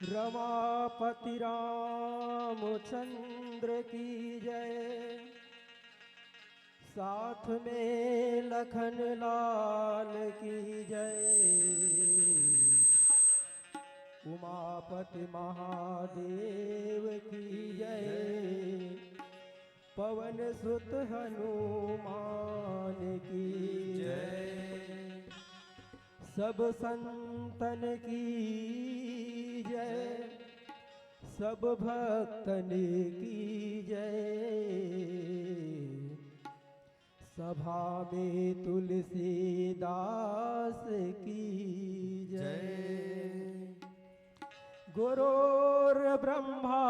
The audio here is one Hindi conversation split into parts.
रमापति रामचंद्र की जय। साथ में लखन लाल की जय। उमापति महादेव की जय। पवन सुत हनुमान की जय। सब संतन की जय। सब भक्तन की जय। सभा में तुलसीदास की जय। गुरुर् ब्रह्मा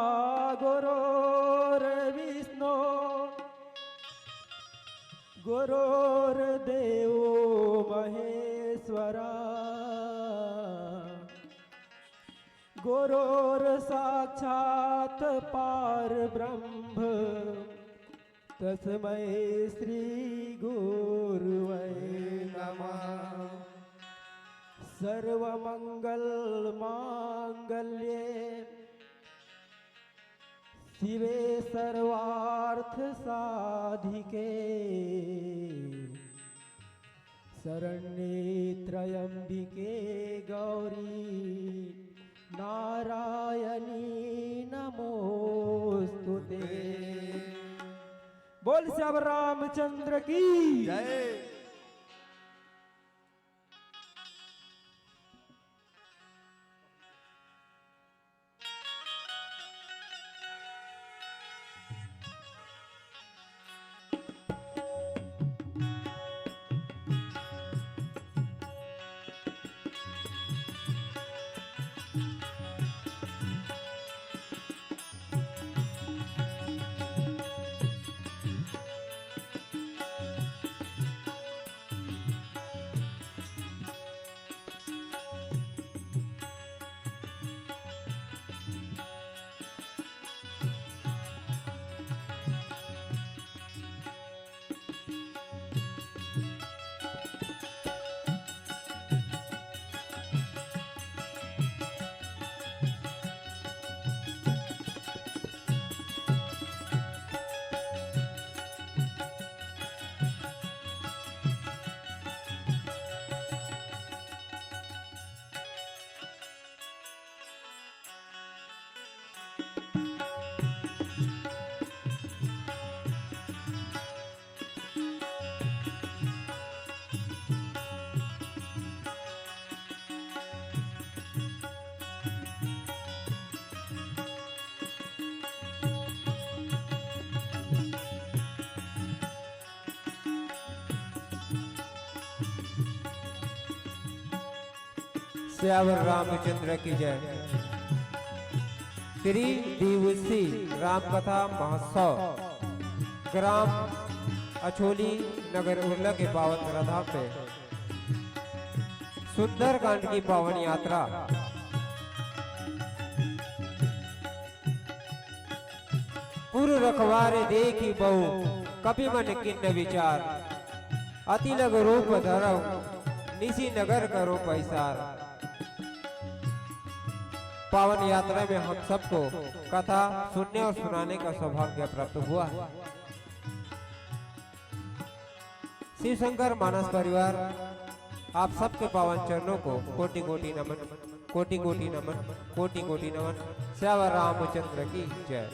गुरुर्विष्णु गुरुर्देवो महेश्वरा। गुरुर्साक्षात् परब्रह्म तस्मै श्री गुरुवे नमः। सर्वमंगल मांगल्ये शिवे सर्वार्थ साधिके। शरण्ये त्र्यंबिके गौरी नारायणी नमोस्तुते। बोल श्याम रामचंद्र की जय। श्यावर रामचंद्र की जय। त्रिदिवसीय रामकथा महोत्सव ग्राम अछोली नगर उर्ला के पावन धराधाम पे सुंदरकांड की पावन यात्रा पूर्व रखवारे देखी बहु कपि मन किन्न विचार। अति लग रूप धरव निसी नगर करो पैसार। पावन यात्रा में हम सबको कथा सुनने और सुनाने का सौभाग्य प्राप्त हुआ। शिव शंकर मानस परिवार आप सबके पावन चरणों को कोटि कोटि नमन, कोटि कोटि नमन, कोटि कोटि नमन। श्यावर रामचंद्र की जय।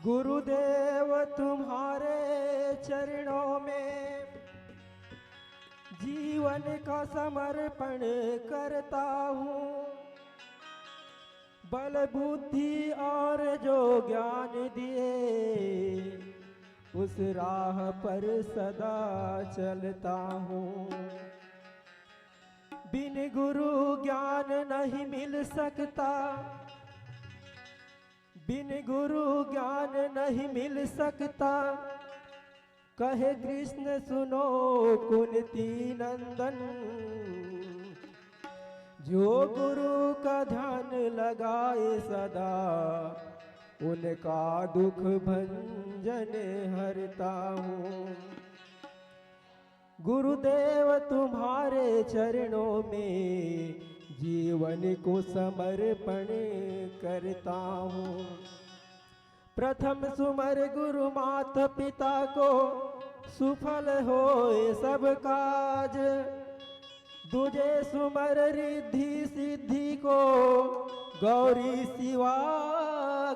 गुरुदेव तुम्हारे चरणों में जीवन का समर्पण करता हूँ। बल बुद्धि और जो ज्ञान दिए उस राह पर सदा चलता हूँ। बिन गुरु ज्ञान नहीं मिल सकता, बिन गुरु ज्ञान नहीं नहीं मिल सकता, कहे कृष्ण सुनो कुंती नंदन। जो गुरु का ध्यान लगाए सदा, उनका दुख भंजन हरता हूँ। गुरुदेव तुम्हारे चरणों में जीवन को समर्पण करता हूँ। प्रथम सुमर गुरु माता पिता को, सुफल होए सब काज। दूजे सुमर रिद्धि सिद्धि को, गौरी शिवा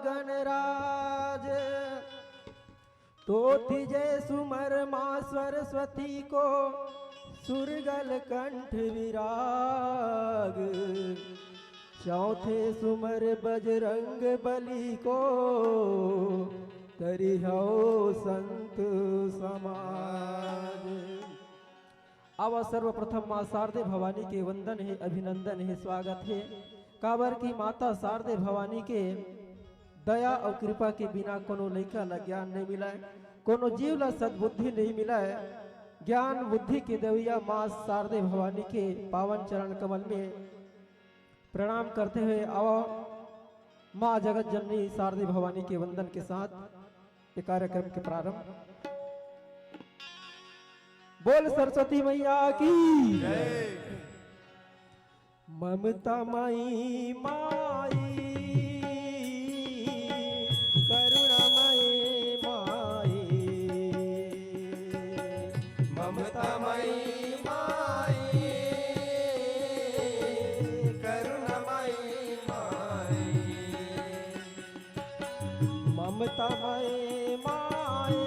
गणराज। तो तीजे सुमर माँ सरस्वती को, सुरगल कंठ विराग। चौथे सुमर बजरंग बली को, करिहो संत समाज। अब सर्वप्रथम माँ शारदे भवानी के वंदन है, अभिनंदन है, स्वागत है। काबर की माता शारदे भवानी के दया और कृपा के बिना कोनो लइका ला ज्ञान नहीं मिला है, कोनो जीव ला सद्बुद्धि नहीं मिला है। ज्ञान बुद्धि के देविया माँ शारदे भवानी के पावन चरण कमल में प्रणाम करते हुए आओ माँ जगत जननी शारदे भवानी के वंदन के साथ ये कार्यक्रम के प्रारंभ। बोल सरस्वती मैया की जय। ममता माई माई, करुणामयी माई। ममता माई माई, करुणामयी माई। ममता माई माई,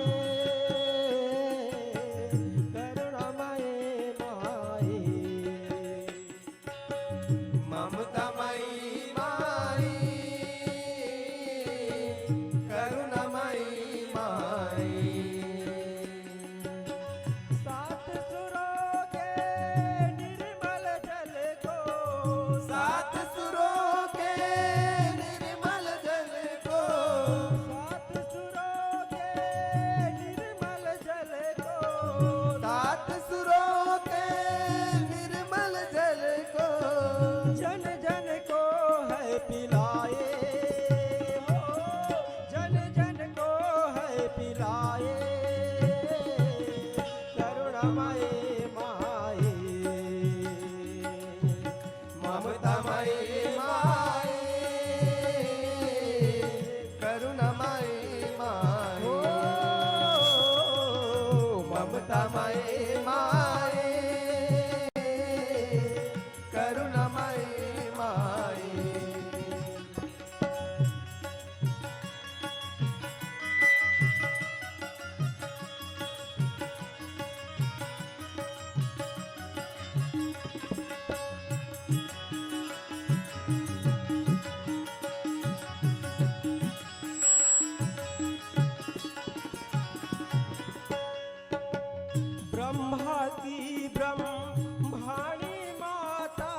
ब्रह्मा की ब्रह्माणी माता,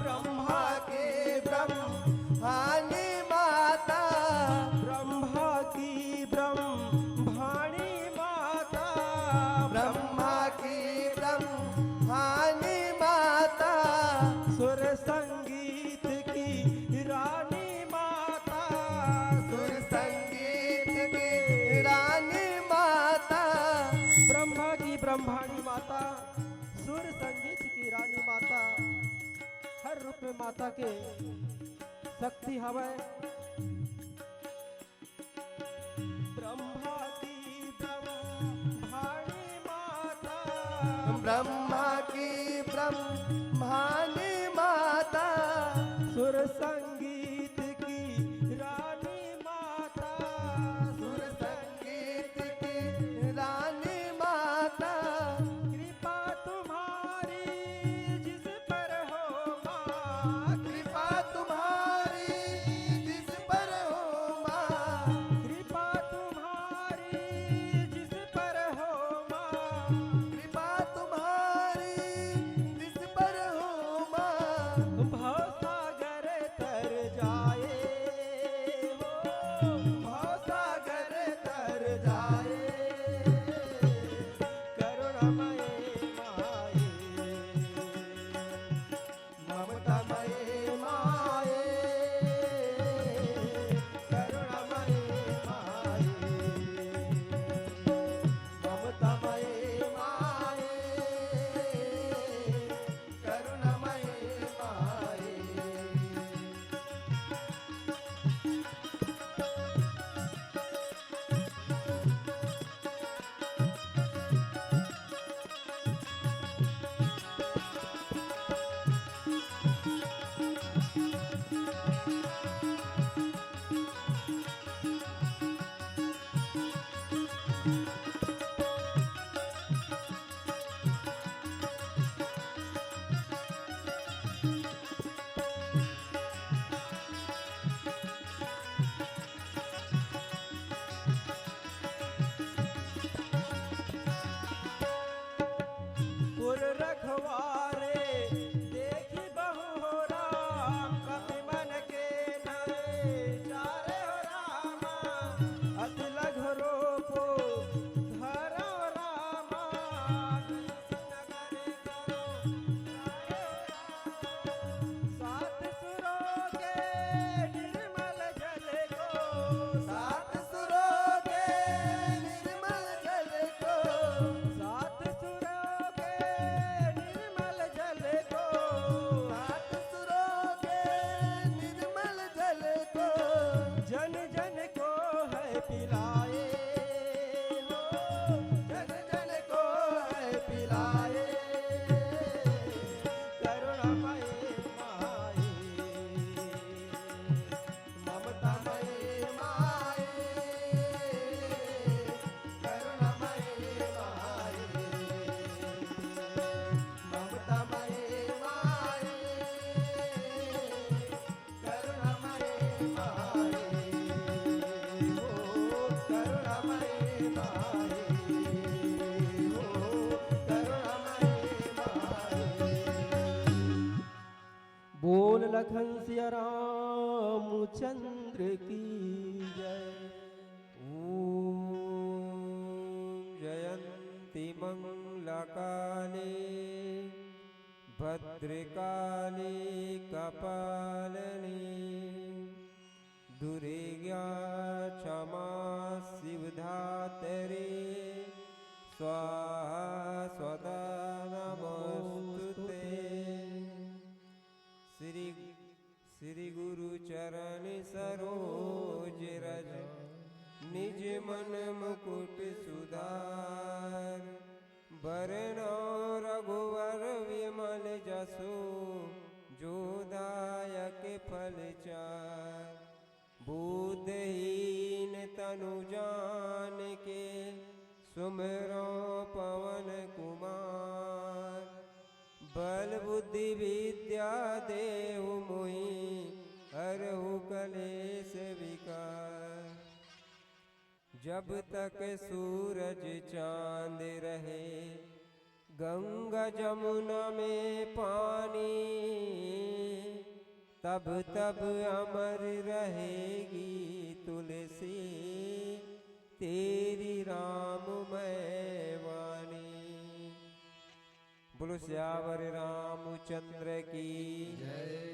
ब्रह्मा के ब्रह्माणी माता। ब्रह्मा की ब्रह्माणी माता, ब्रह्मा की ब्रह्माणी माता। सुर संगीत की रानी माता, सुर संगीत की रानी माता। ब्रह्मा की ब्रह्माणी माता, सुर संगीत की रानी माता। हर रूप में माता के शक्ति हवे। ब्रह्मा की ब्रह्माणी माता, ब्रह्मा की ब्रह्माणी माता। सुर संगीत की रानी माता, सुर संगीत की रानी माता। कृपा तुम्हारी जिस पर हो माँ, कृपा तुम्हारी जिस पर हो माँ। कृपा तुम्हारी जिस पर हो माँ, कृपा तुम्हारी जिस पर हो माँ। पिलाए हो, जन जन को पिलाए, करुणामय माए, ममतामय माए, करुणामय माए, ममतामय माए, करुणामय माए, हो करुणामय माए, हो करुणामय माए। बोल लखन सिया रामचंद्र की जय। ॐ जयन्ति मङ्गलकाले भद्रकाले कपालने दुर्गा क्षमा शिवधात्रे स्वाहा स्वदा नमोस्तुते। श्री गुरु चरण सरोज रज निज मन मुकुट सुधार बरनौ रघुवर विमल जसो जो दायक फल चार। बुद्धहीन तनु जान के सुमिरो पवन कुमार। बल बुद्धि विद्या देहु मोहि हरहु कलेश विकार। जब तक सूरज चांद रहे गंगा जमुना में पानी, तब तब अमर रहेगी तुलसी तेरी राममय वाणी। बोलो श्यावर रामचंद्र की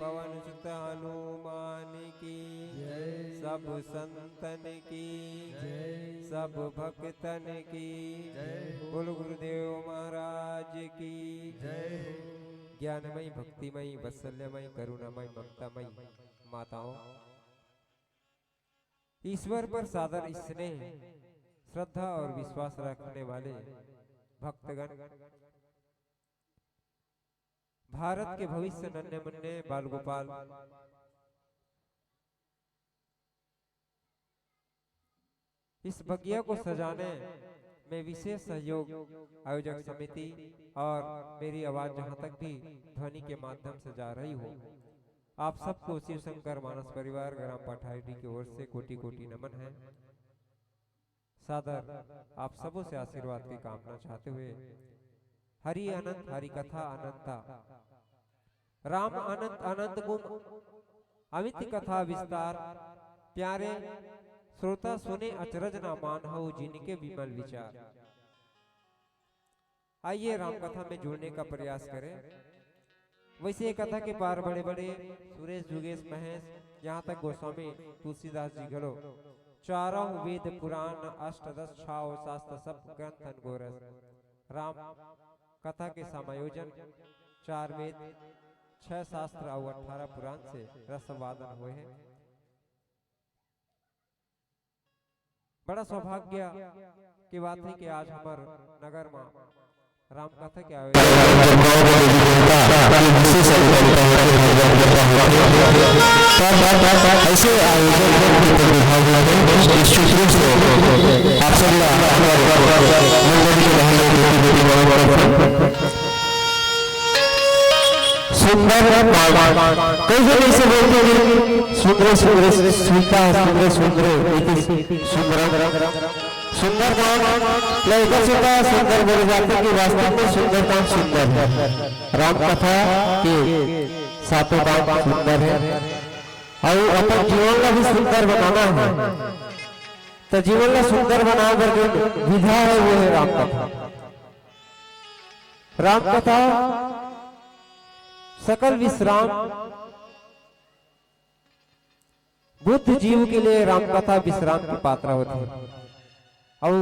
पवन सुत हनुमान की सब संतन की सब भक्तन की बोलो गुरुदेव महाराज की ज्ञानमयी भक्तिमयी वत्सल्यमयी करुणामयी ममतामयी माताओं, ईश्वर पर सादर स्नेह श्रद्धा और विश्वास रखने वाले भक्तगण, भारत के भविष्य नन्हे मुन्ने बाल गोपाल इस बगिया को सजाने में विशेष सहयोग आयोजक समिति और मेरी आवाज जहां तक भी ध्वनि के माध्यम से जा रही हो, आप सबको शिव शंकर मानस परिवार ग्राम पठारी की ओर से कोटि कोटि नमन है। सादर आप सबों से आशीर्वाद की कामना चाहते हुए हरि अनंत हरि कथा अनंता राम अनंत अनंत गुण अमित कथा विस्तार प्यारे श्रोता सुने अचरज ना मान हो जिनके विमल विचार। आइए राम कथा में जुड़ने का प्रयास करें। वैसे कथा के पार बड़े बड़े सुरेश जुगेश महेश यहाँ तक गोस्वामी तुलसीदास जी घड़ो चारों वेद पुराण अष्टदश छाओ शास्त्र सब ग्रंथन गोरस राम कथा के समायोजन 4 वेद 6 शास्त्र और 18 पुराण से रसवादन हुए हैं। बड़ा सौभाग्य की बात है कि आज हमारे नगर में राम कथा के आयोजन ऐसे आयोजन आप सब सुंदर कई जगह से बोलते हैं सुंदर सुंदर स्वीता सुंदर सुंदर सुंदर सुंदर लेकर सुंदर सुंदर बोले जाते कि वास्तव में सुंदर काम सुंदर है। राम कथा के सातों काम सुंदर है और अपन जीवन का भी सुंदर बनाना है, तो जीवन का सुंदर बनाओ करके विधा है वो है राम कथा। राम कथा सकल विश्राम बुद्ध जीव के लिए राम कथा विश्राम की पात्र होती है और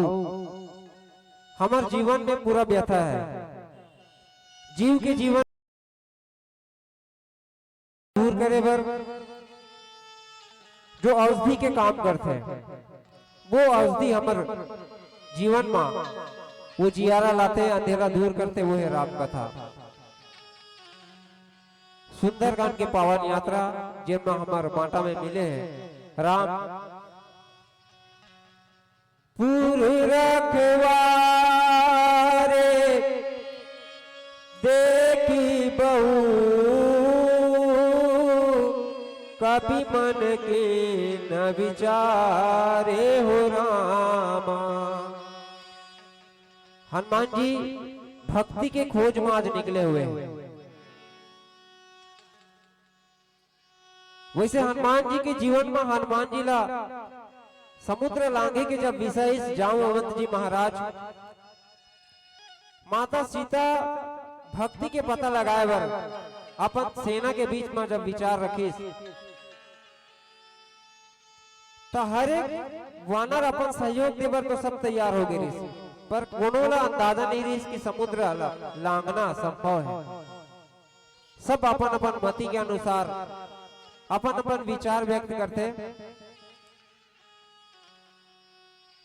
हमारे जीवन में पूरा व्यथा है। जीव के जीवन दूर करे बर जो औषधि के काम करते हैं वो औषधि हमर जीवन में वो जियारा लाते अंधेरा दूर करते वो है राम कथा। सुंदरकांड के पावन यात्रा जिनमें हमार माटा में मिले हैं राम पूर रखवारे देखी बहु कभी मन के न विचारे हो रामा। हनुमान जी भक्ति के खोज में आज निकले हुए हैं। वैसे हनुमान जी के जीवन में हनुमान जी ला समुद्र लांघे के जब विषय जामवंत जी महाराज माता सीता भक्ति के पता लगाए बर अपन सेना के बीच में जब विचार रखीस तो हर एक वानर अपन सहयोग देवर तो सब तैयार हो गए, पर कोनो ला अंदाजा नहीं रही कि समुद्र लांघना संभव है। सब अपन अपन मति के अनुसार अपन अपन विचार व्यक्त करते।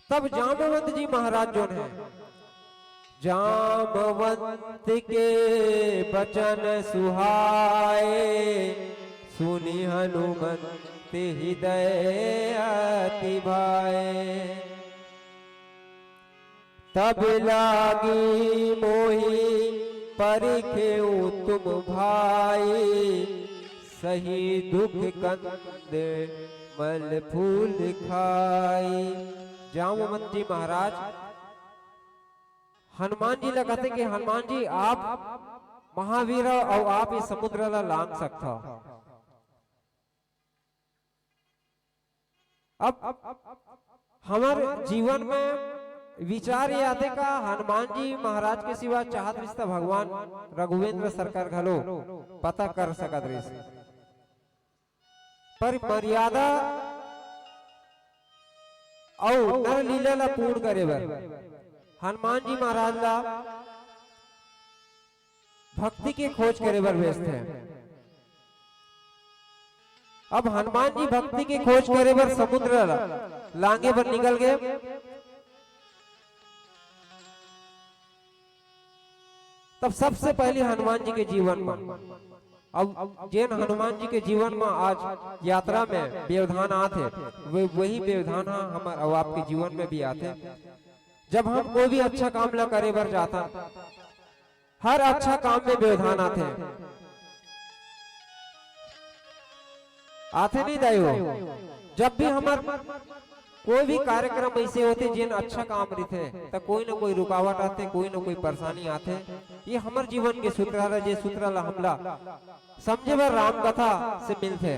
तब जामवंत जी महाराज जो है जामवंत के बचन सुहाए सुनी हनुमंत हृदय अति भाए। तब लागी मोही परिखेऊ तुम भाई सही दुख कंद मल फूल खाई। जामवंत जी महाराज हनुमान जी ला कहते कि हनुमान जी आप महावीर और आप इस समुद्र ला लांघ सकता। अब हमारे जीवन में विचार ये आते का हनुमान जी महाराज के सिवा चाहत रिश्ता भगवान रघुवेंद्र सरकार घलो पता कर सकत रही, पर मर्यादा और नर लीला ला पूर्ण करे बर हनुमान जी महाराज ला भक्ति के खोज करे बर व्यस्त है। अब हनुमान जी भक्ति के खोज करे बर समुद्र ला लांगे पर निकल गए। तब सबसे पहले हनुमान जी के जीवन में अब जैन हनुमान जी के जीवन में आज यात्रा में व्यवधान आते वही व्यवधान हमारे और आपके जीवन में भी आते। जब हम कोई भी अच्छा काम ला करे बर जाता हर अच्छा काम में व्यवधान आते नहीं दाइयो। जब भी हमार कोई भी कार्यक्रम ऐसे होते जिन अच्छा काम रहते तो कोई ना कोई रुकावट आते कोई ना कोई परेशानी आते। ये हमारे जीवन के सूत्र जे सूत्र ला हमला समझे बर राम कथा से मिलते।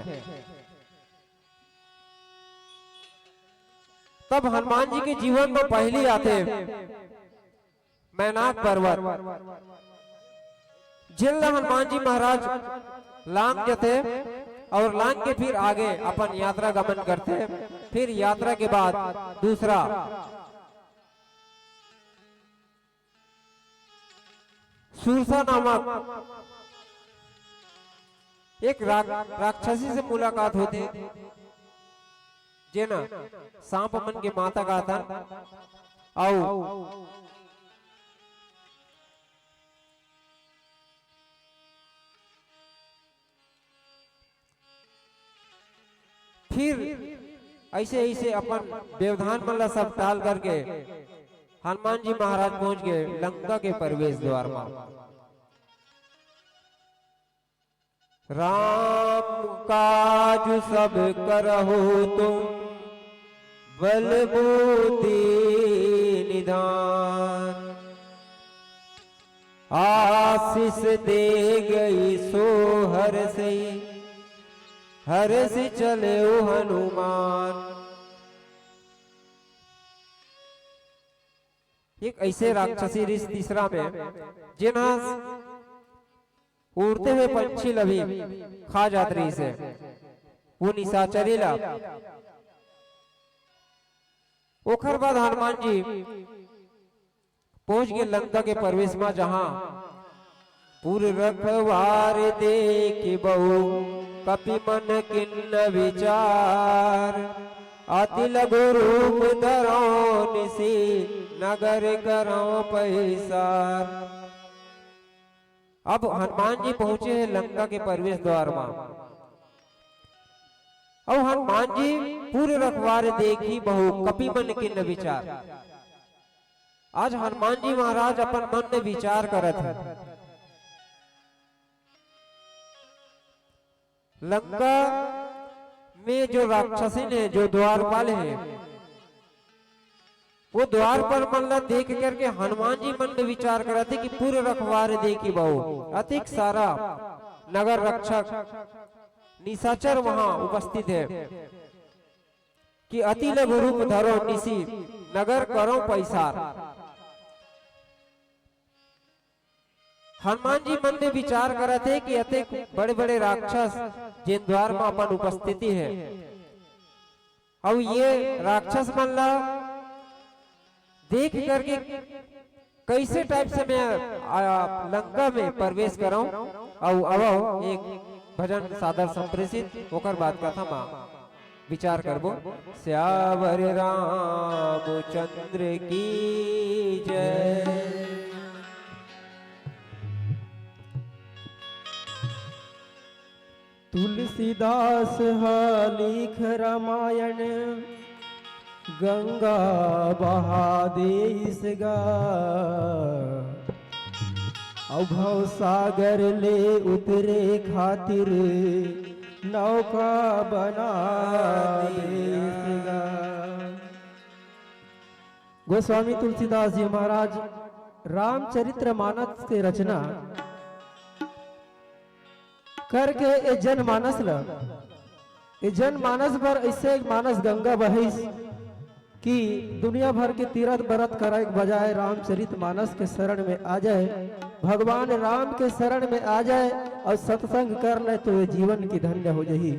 तब हनुमान जी के जीवन में पहली आते मैनाक पर्वत जिन हनुमान जी महाराज लांग जाते और लांग के फिर आगे अपन यात्रा गमन करते। फिर यात्रा के बाद दूसरा सुरसा नामक एक राक्षसी से मुलाकात होती जेना सांप मन के माता का था और फिर ऐसे ऐसे अपन व्यवधान मल्ला सब टाल करके हनुमान जी महाराज पहुंच गए लंका के प्रवेश द्वार में। राम काज सब करहु तुम बल बुद्धि निधान आशीष दे गई सो हर से चले ओ हनुमान। एक ऐसे राक्षसी ऋषि तीसरा में जिन्हा उड़ते हुए पंछी लभी खा जात रही से वो निशाचरी ला। ओखर बाद हनुमान जी पहुंच गए लंका के प्रवेश में जहां पुर रखवार देख बहु कपि मन किन्न विचार अति लघु रूप धरो निसी नगर करो पैसार। अब हनुमान जी पहुंचे हैं लंका के प्रवेश द्वार में। अब हनुमान जी पूरे रखवार देखी बहु कपि मन के न विचार। आज हनुमान जी महाराज अपन मन में विचार करत हैं। लंका में जो राक्षसी है, जो द्वारपाल है, वो द्वार पर मल्ला देख करके हनुमान जी मन में विचार करते कि पूरे रखवार देखी बहु अधिक सारा नगर रक्षक निशाचर वहां उपस्थित है कि अति लघु रूप धरो निसी नगर करो पैसार। हनुमान जी मन में विचार करते कि अति बड़े बड़े राक्षस जिन द्वार में अपन उपस्थिति है, अब ये राक्षस मल्ला देख करके कैसे टाइप से मैं लंका में प्रवेश कराऊं। और अब एक भजन सादर संप्रेषित होकर बात कथा मां विचार करबो। श्यावर रामचंद्र की जय। तुलसीदास लिख रामायण गंगा बहा देस गा। भव सागर ले उतरे खातिर नौका बना देस गा। गोस्वामी तुलसीदास जी महाराज रामचरितमानस के रचना करके ए जनमानस पर ऐसे एक मानस गंगा बहिस कि दुनिया भर के तीरथ व्रत करे के बजाय रामचरितमानस के शरण में आ जाए, भगवान राम के शरण में आ जाए और सत्संग कर ले तो ये जीवन की धन्य हो जही,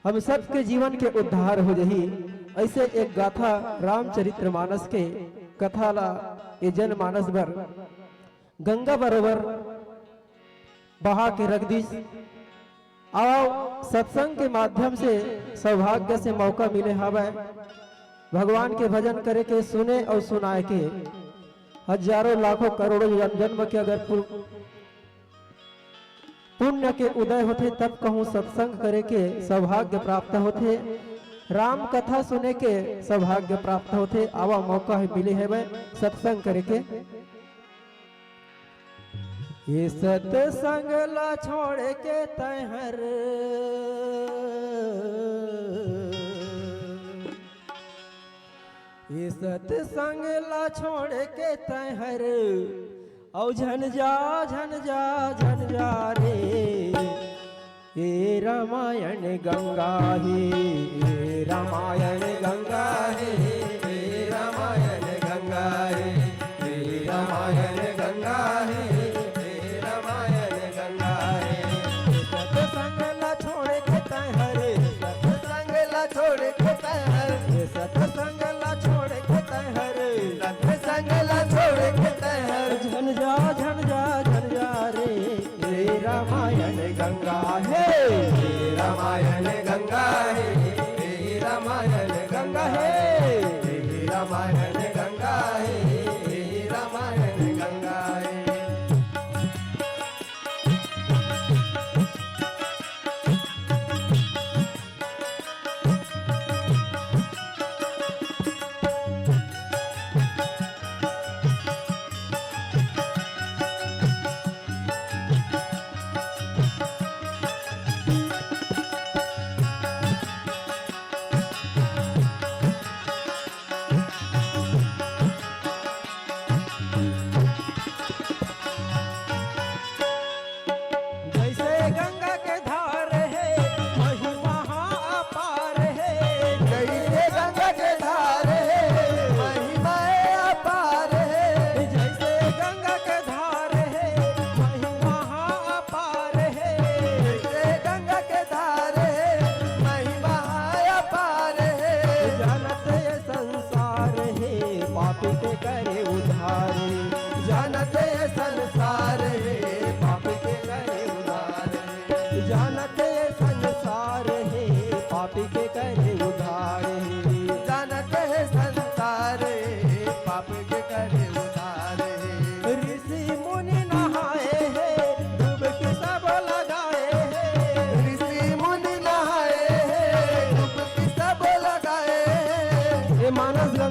हम सबके जीवन के उद्धार हो जही। ऐसे एक गाथा रामचरितमानस के कथा ला ये जनमानस भर गंगा बरोबर बहा के रख दीस। आओ सत्संग के माध्यम से सौभाग्य से मौका मिले हवे भगवान के भजन करे के, सुने और सुनाए के। हजारों लाखों करोड़ों जन्म के अगर पुण्य के उदय होते तब कहूँ सत्संग करे के सौभाग्य प्राप्त होते, राम कथा सुने के सौभाग्य प्राप्त होते। आवा मौका है मिले है सत्संग करे के। ये सत्संग ला छोड़ के तहर ये सत्संग ला छोड़ के तहर औ झन जा रे। ये रामायण गंगा है, ये रामायण गंगा है, ये रामायण गंगा है, ये रामायण गंगा है, ये रामायण गंगा है। सत्संग ला छोड़ के तहर, सत्संग ला छोड़ के तहर, सत्संग ला छोड़ के तहर, सत्संग ला छोड़ के तहर झन जा रे। ये रामायण गंगा है, ये रामायण गंगा है, ये रामायण गंगा है, ये रामायण गंगा है, ये रामायण गंगा है।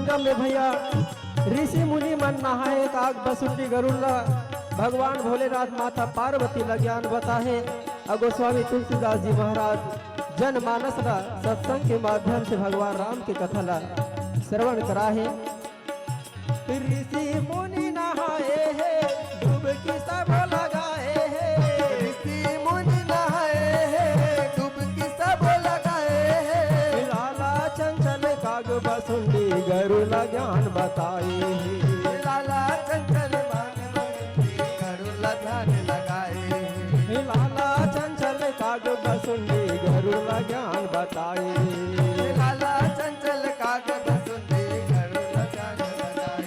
संगम में भैया ऋषि मुनि मन नहाए काग बसुंडी गरुल्ला भगवान भोलेनाथ माता पार्वती ला ज्ञान बताहे। गोस्वामी तुलसीदास जी महाराज जनमानस ला सत्संग के माध्यम से भगवान राम के कथा ला श्रवण कराहे। ऋषि मुनि नहाए है डुबकी सब लगाए है। ऋषि मुनि नहाए है डुबकी सब लगाए है। लाला चंचल काग बसुंडी गरुला ज्ञान बताए है। लाला चंचल गरुला ध्यान लगाए है। लाला चंचल काग बसुंडी गरुला ज्ञान बताए। लाला चंचल काग बसुंडी गरुला ध्यान लगाए।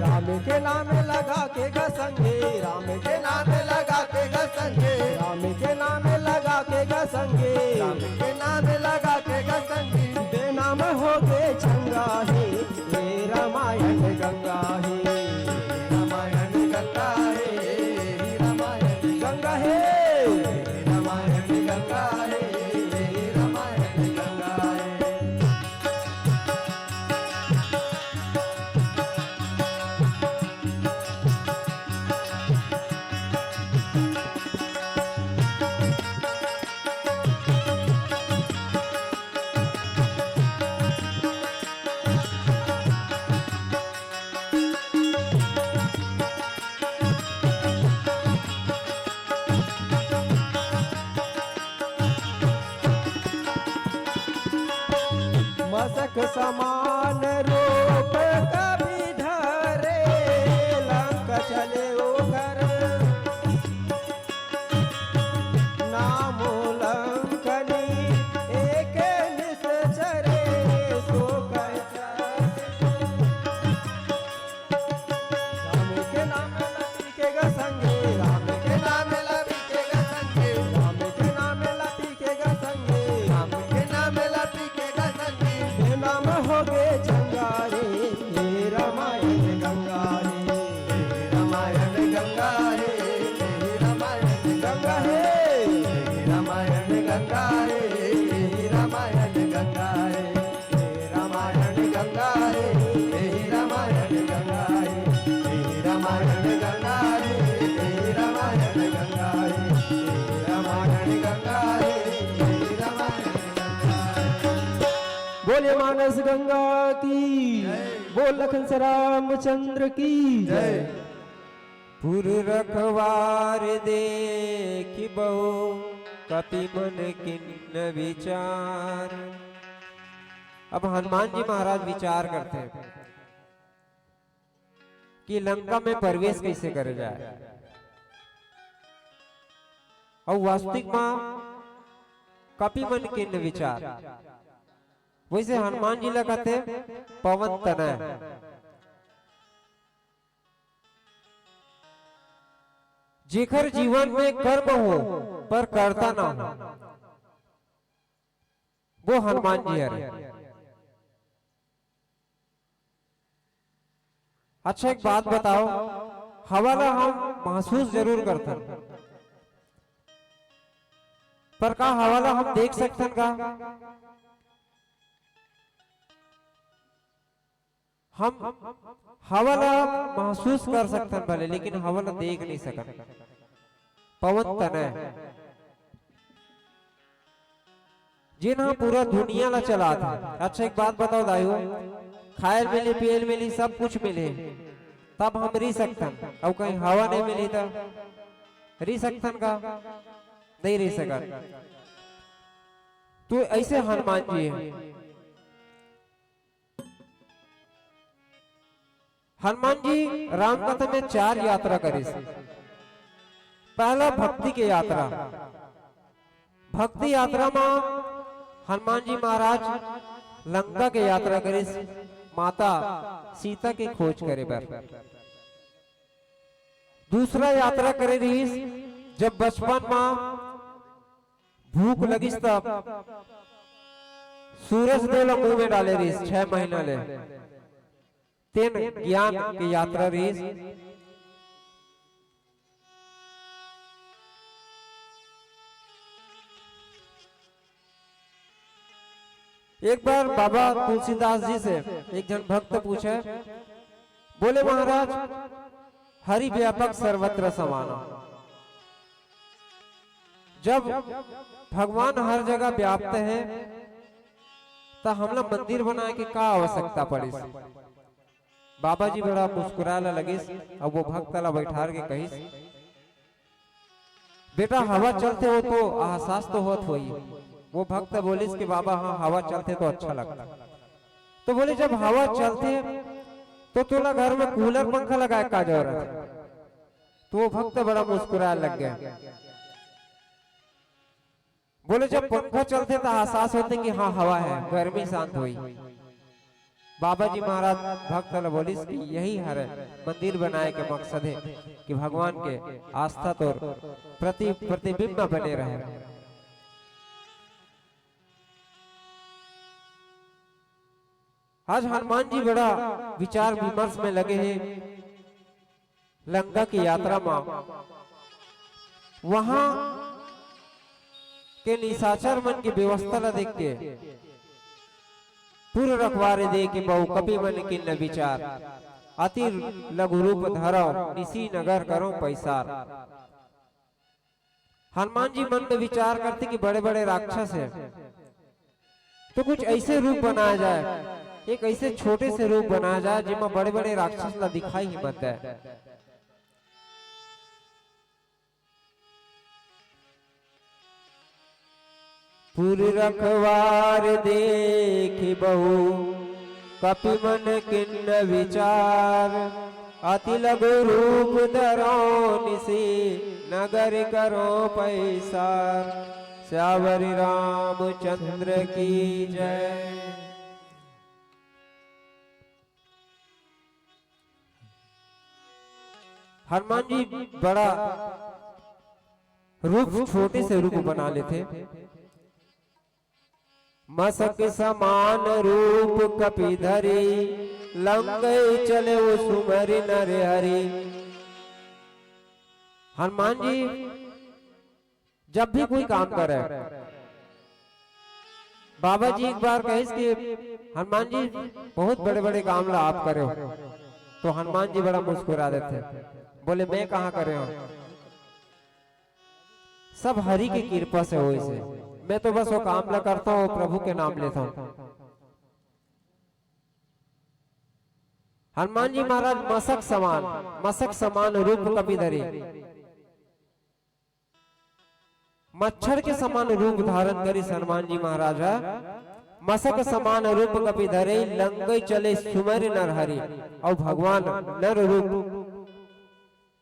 राम के नाम लगा के गसंगे राम के नाम लगा के गसंगे राम के नाम लगा के गसंगे राम के नाम लगा के गसंगी। बेनाम हो गए चंगा है हे रामायण गंगा है। रामायण गंगा है रामायण गंगा है रामायण गंगा है रामायण गंगा है। मसक समान रूप कभी धरे लंक चले उगर नामो लंकनी एक निश्चरे सो राम के नाम लपी के गसंगे राम के नाम लपी के गसंगे राम के नाम लपी के गसंगे राम के नाम लपी के गसंगी। नाम हो गए चंगारे हे रामायण गंगा रे। रामायण गंगा है रामायण गंगा है रामायण गंगा है रामायण गंगा है रामायण गंगा है रामायण गंगा है रामायण गंगा है रामायण गंगा है रामायण गंगा है रामायण गंगा है। बोले मानस गंगा की बोल लखन से रामचंद्र की जय। पुर रखवार देखि बहु कपि मन किन्न विचार। अब हनुमान जी महाराज विचार करते हैं कि लंका में प्रवेश कैसे करे जाए। और वास्तविक मां कपि मन किन्न विचार वैसे हनुमान जी लगाते पवन तनय। जेकर जीवन में कर्म हो पर करता ना हो वो हनुमान जी है। अच्छा एक बात बताओ, हवाला हम महसूस जरूर करते हैं पर का हवाला हम देख सकते हैं का? हम हवाला महसूस कर सकते हैं भले लेकिन हवाला देख नहीं सकते। पवन तनय जिन्हें पूरा दुनिया ला चला था। अच्छा एक बात बताओ दाइयो, खायल मिली पियल मिली सब कुछ मिले तब हम रह सकते हैं। और कहीं हवा नहीं मिली तो रह सकते का? नहीं रह सका। तो ऐसे हनुमान जी है। हनुमान जी राम कथा में 4 यात्रा करे। पहला भक्ति की यात्रा। भक्ति यात्रा में हनुमान जी महाराज लंका के यात्रा करे, माता सीता की खोज करे बर। दूसरा यात्रा करे रही जब बचपन में भूख लगी तब सूरज देव मुंह में डाले रही 6 महीना ले। 3 ज्ञान की यात्रा रही। एक बार बाबा तुलसीदास जी से एक जन भक्त पूछे, बोले महाराज हरि व्यापक सर्वत्र समाना, जब भगवान हर जगह व्याप्त है तो हमला मंदिर बनाए के का आवश्यकता पड़ी। बाबा जी बड़ा मुस्कुराला लगिस और वो भक्त ला बैठार के कहिस, बेटा हवा चलते हो तो एहसास तो होत होई। वो भक्त बोलिस कि बाबा हाँ हवा चलते तो अच्छा लगता। तो बोले जब हवा चलते तो तोला घर में कूलर पंखा लगाए का जरूरत है। तो वो भक्त बड़ा मुस्कुराए लग गया। बोले जब पंखा चलते तो एहसास होते कि हाँ हवा है, गर्मी शांत हुई। बाबा जी महाराज भक्त ने बोलिस कि यही हर मंदिर बनाए के मकसद है कि भगवान के आस्था तो प्रतिबिंब बने रहे। आज हनुमान जी बड़ा विचार विमर्श में लगे हैं लंका की यात्रा में। वहां के निशाचर मन की व्यवस्था ला देख के पूर्व रखवारे दे के बहु कपि मन की न विचार, अति लघु रूप धरो निसी नगर करो पैसार। हनुमान जी मन में विचार करते कि बड़े बड़े राक्षस है तो कुछ ऐसे रूप बनाया जाए, एक ऐसे छोटे से रूप बनाया जाए जिसमें बड़े बड़े राक्षस ला दिखाई ही मत है। पुर रखवार देख बहु कपि मन किन्न विचार, अति लघु रूप धरो निसी नगर करो पैसार। श्यावरी रामचंद्र की जय। हनुमान जी बड़ा रूप छोटे से रूप बना लेते। मसक समान रूप कपि धरी, लंगई चले वो सुमरि नर हरि। हनुमान जी जब भी कोई काम करे, बाबा जी एक बार कहिस कि हनुमान जी बहुत बड़े बड़े काम ला आप करे हो। तो हनुमान जी बड़ा मुस्कुरा देते, बोले मैं कहाँ करे हो, सब हरि की कृपा से हो। इसे मैं तो बस वो काम ला करता हूँ, प्रभु के नाम लेता हूँ। हनुमान जी महाराज मसक समान रूप कपि धरी, मच्छर के समान रूप धारण करी। हनुमान जी महाराज मसक समान रूप कपि धरे, लंगई चले सुमर नर हरि। और भगवान नर रूप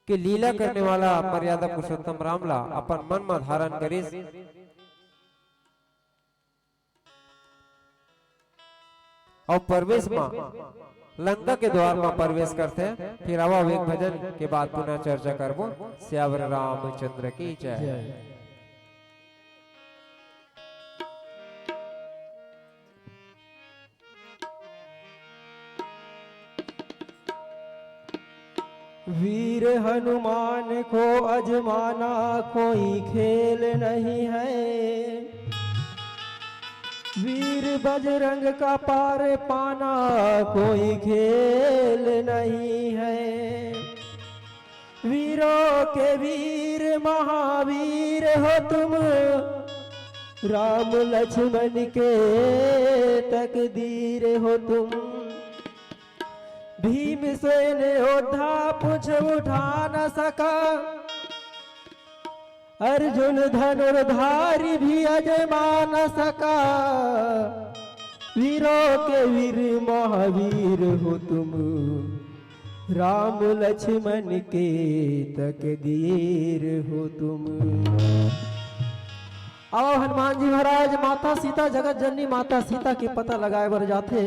के लीला करने वाला मर्यादा पुरुषोत्तम रामला अपन मन में धारण करी। और प्रवेश में लंका के द्वार में प्रवेश करते हैं। फिर आवा एक भजन के बाद पुनः चर्चा करबो। श्यावर रामचंद्र की जय। वीर हनुमान को अजमाना कोई खेल नहीं है, वीर बजरंग का पार पाना कोई खेल नहीं है। वीरों के वीर महावीर हो तुम, राम लक्ष्मण के तकदीर हो तुम। भीमसेन योद्धा पूछ उठा न सका, अर्जुन धनुर्धारी भी अजमा न सका। वीरों के वीर महावीर हो तुम, राम लक्ष्मण के तकदीर हो तुम। आओ हनुमान जी महाराज माता सीता जगत जननी माता सीता के पता लगाए बर जाते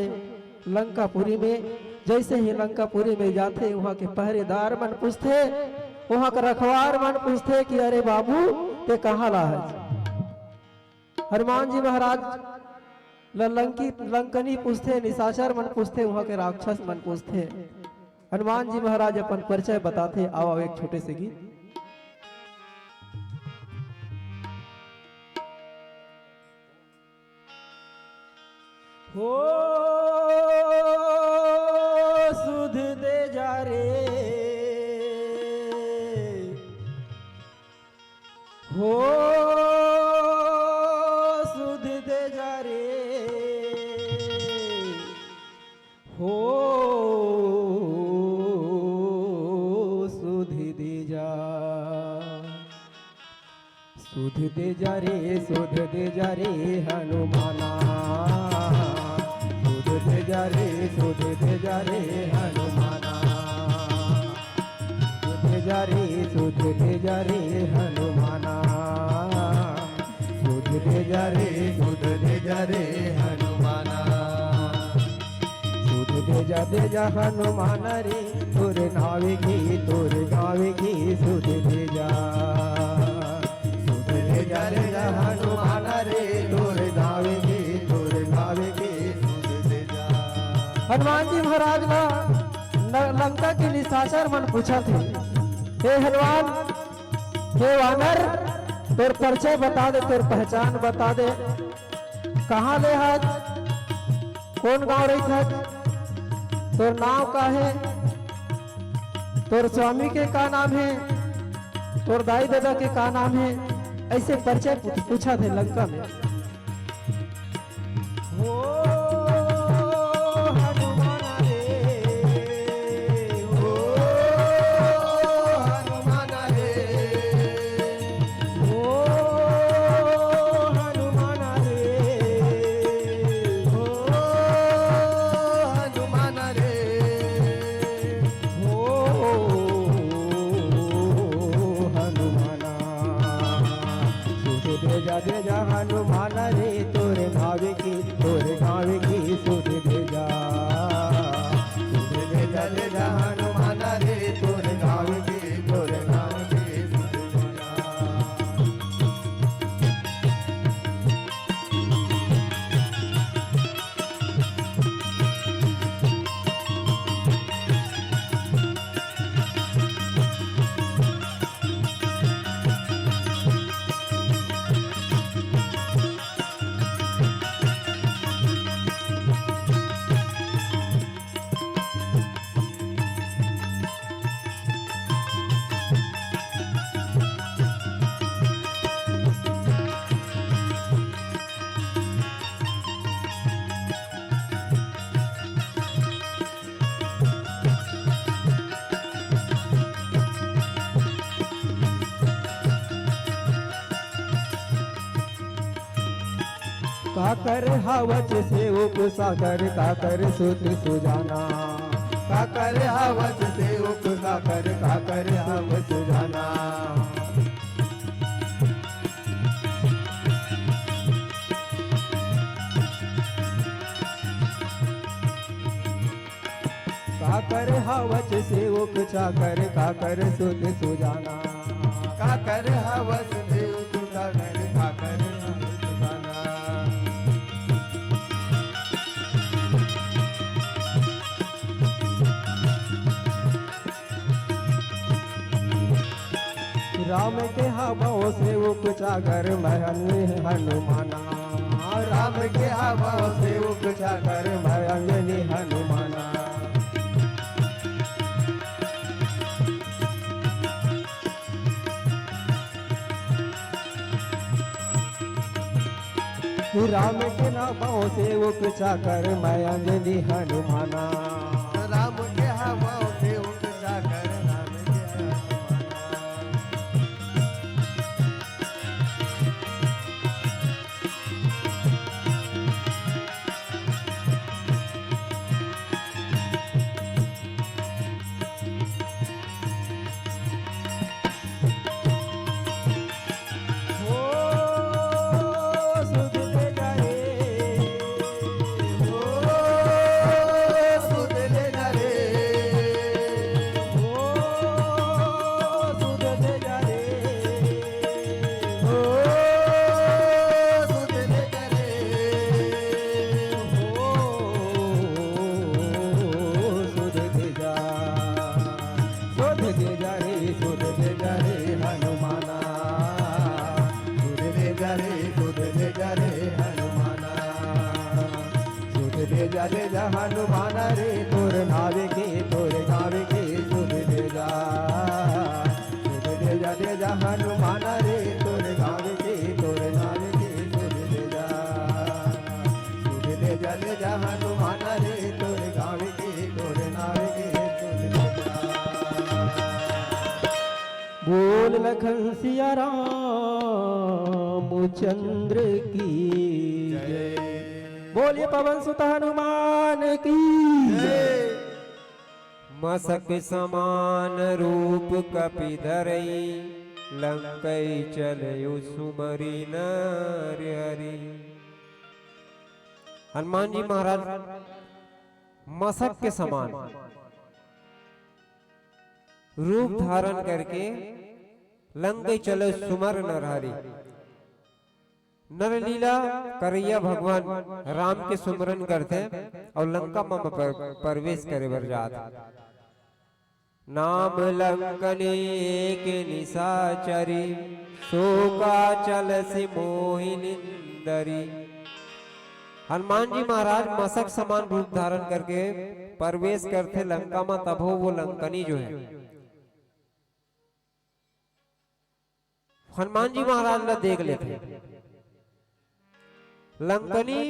लंकापुरी में। जैसे ही लंकापुरी में जाते वहां के पहरेदार मन पूछते, वहां का रखवार मन पूछते कि अरे बाबू ते कहाँ ला है। हनुमान जी महाराज लंकनी पूछते, निशाचर मन पूछते, वहां के राक्षस मन पूछते। हनुमान जी महाराज अपन परिचय बताते। आओ एक छोटे से गीत। हो सुध दे जा रे, हो सुध दे जा रे, हो सुध दे जा, सुध दे जा रे, सुध दे जा रे हनुमाना, सुध दे जा रे, सुध दे जा रे हनुमाना, सुध दे जा रे, सुध दे जा रे हनुमाना, सुध दे जा रे, सुध दे जा रे हनुमाना, सुध दे जा हनुमान रे, तोरे नावे की सुध दे जा, सुध दे जा रे हनुमान रे, तोरे नावे की सुध दे जा। हनुमान जी महाराज ना लंका के निशाचर मन पूछा थे, हे हनुमान, हे वानर, तोर परिचय बता दे, तोर पहचान बता दे, कहाँ ले हाथ, कौन गाँव रही था, तोर नाम का है, तोर स्वामी के का नाम है, तोर दाई दादा के का नाम है, ऐसे परिचय पूछा थे लंका में। हो हनुमान रे, हो हनुमान रे, हो हनुमान रे, हो हनुमान रे, हो हनुमाना, सुध दे जा हनुमान रे, तोरे भावे की सुध दे जा, सुध दे जा रे हनुमान रे, तोरे नावे की सुध दे जा। काकर हवच से उपसागर, काकर सुत सुजाना, काकर हवस से उपसाकर, काकर हवस जाना, काकर हवच से उपचाकर, काकर सुत सुजाना, काकर हवस से उपसाकर, काकर हवस जाना। राम के हवों से उपचाकर महंगे हनुमाना, राम के हवा से उपसाकर, महंगे हनुमाना, राम के नामों से उपचाकर महंगे हनुमाना, राम के हवा से उपसाकर, राम के हनुमाना। हो सुध दे जा रे, ओ सुध बोल लखन सिया रामचंद्र की जय। बोलिए पवन सुत हनुमान की जय। मसक समान रूप कपि धरई लंकई चलयु सुमरि नर हरि। हनुमान जी महाराज मसक के समान रूप धारण करके लंकई चले सुमर नरहरि। नरलीला करैया भगवान राम के सुमरन करते और लंका में प्रवेश करे बर जात। नाम लंकनी एक निशाचरी शोका चल से मोहिनिंदरी। हनुमान जी महाराज मसक समान रूप धारण करके प्रवेश करते लंका में, तब हो वो लंकनी जो है हनुमान जी महाराज ला देख लेते। लंकनी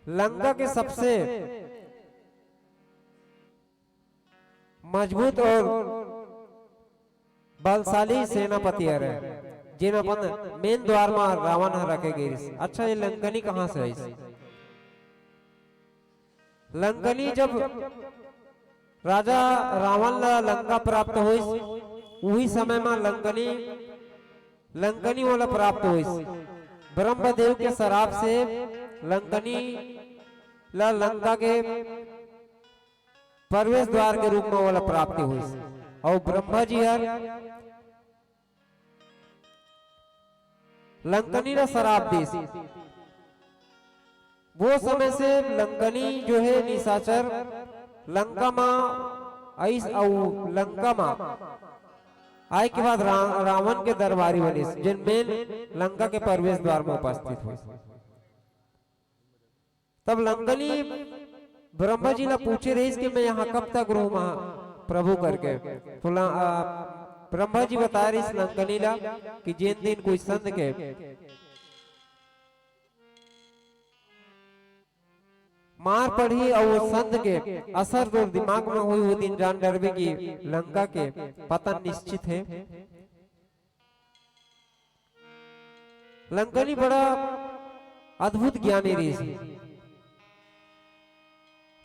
लंका के सबसे मजबूत और बलशाली सेनापति है, जिन अपन मेन द्वार में रावण रखे गए। अच्छा ये लंकनी कहां से है? लंकनी जब राजा रावण ला लंका प्राप्त हुई, वही समय में लंकनी वाला प्राप्त हुई। ब्रह्मदेव के शराप से लंकनी ला लंका के प्रवेश द्वार के रूप में वाला प्राप्ति हुई। और ब्रह्मा जी हर लंकनी ला शराप दी। वो समय से लंकनी जो है निशाचर लंका में लंका में आए के बाद रावण के दरबारी बने, जिनमें लंका के प्रवेश द्वार में उपस्थित हुए। तब लंकनी ब्रह्मा जी ला पूछे रही कि मैं यहाँ कब तक रहूं प्रभु करके। तो ब्रह्मा जी बता रहे इस लंकनी ला कि जिन दिन कोई संत के मार पड़ी और वो संत के असर जो दिमाग में हुई, वो दिन जान डरबे की लंका के पतन निश्चित है। लंकनी बड़ा अद्भुत ज्ञानी ऋषि,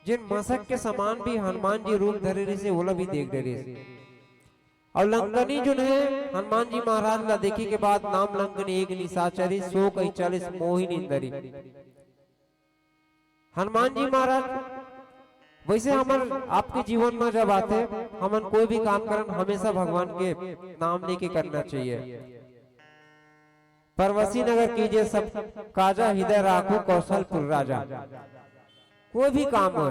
जिन मसक के समान भी हनुमान जी रूप धरे रही से वो भी देख रहे। और लंकनी जो है हनुमान जी महाराज ला देखी के बाद नाम लंकनी एक निशाचरी सो कई 40 मोहिनिंदरी। हनुमान जी महाराज वैसे हमन आपके जीवन में जब आते हमन कोई भी काम करन हमेशा भगवान के नाम लेके करना चाहिए। परवसी नगर कीजिए सब काजा हृदय राखो कौशलपुर राजा। कोई भी काम हो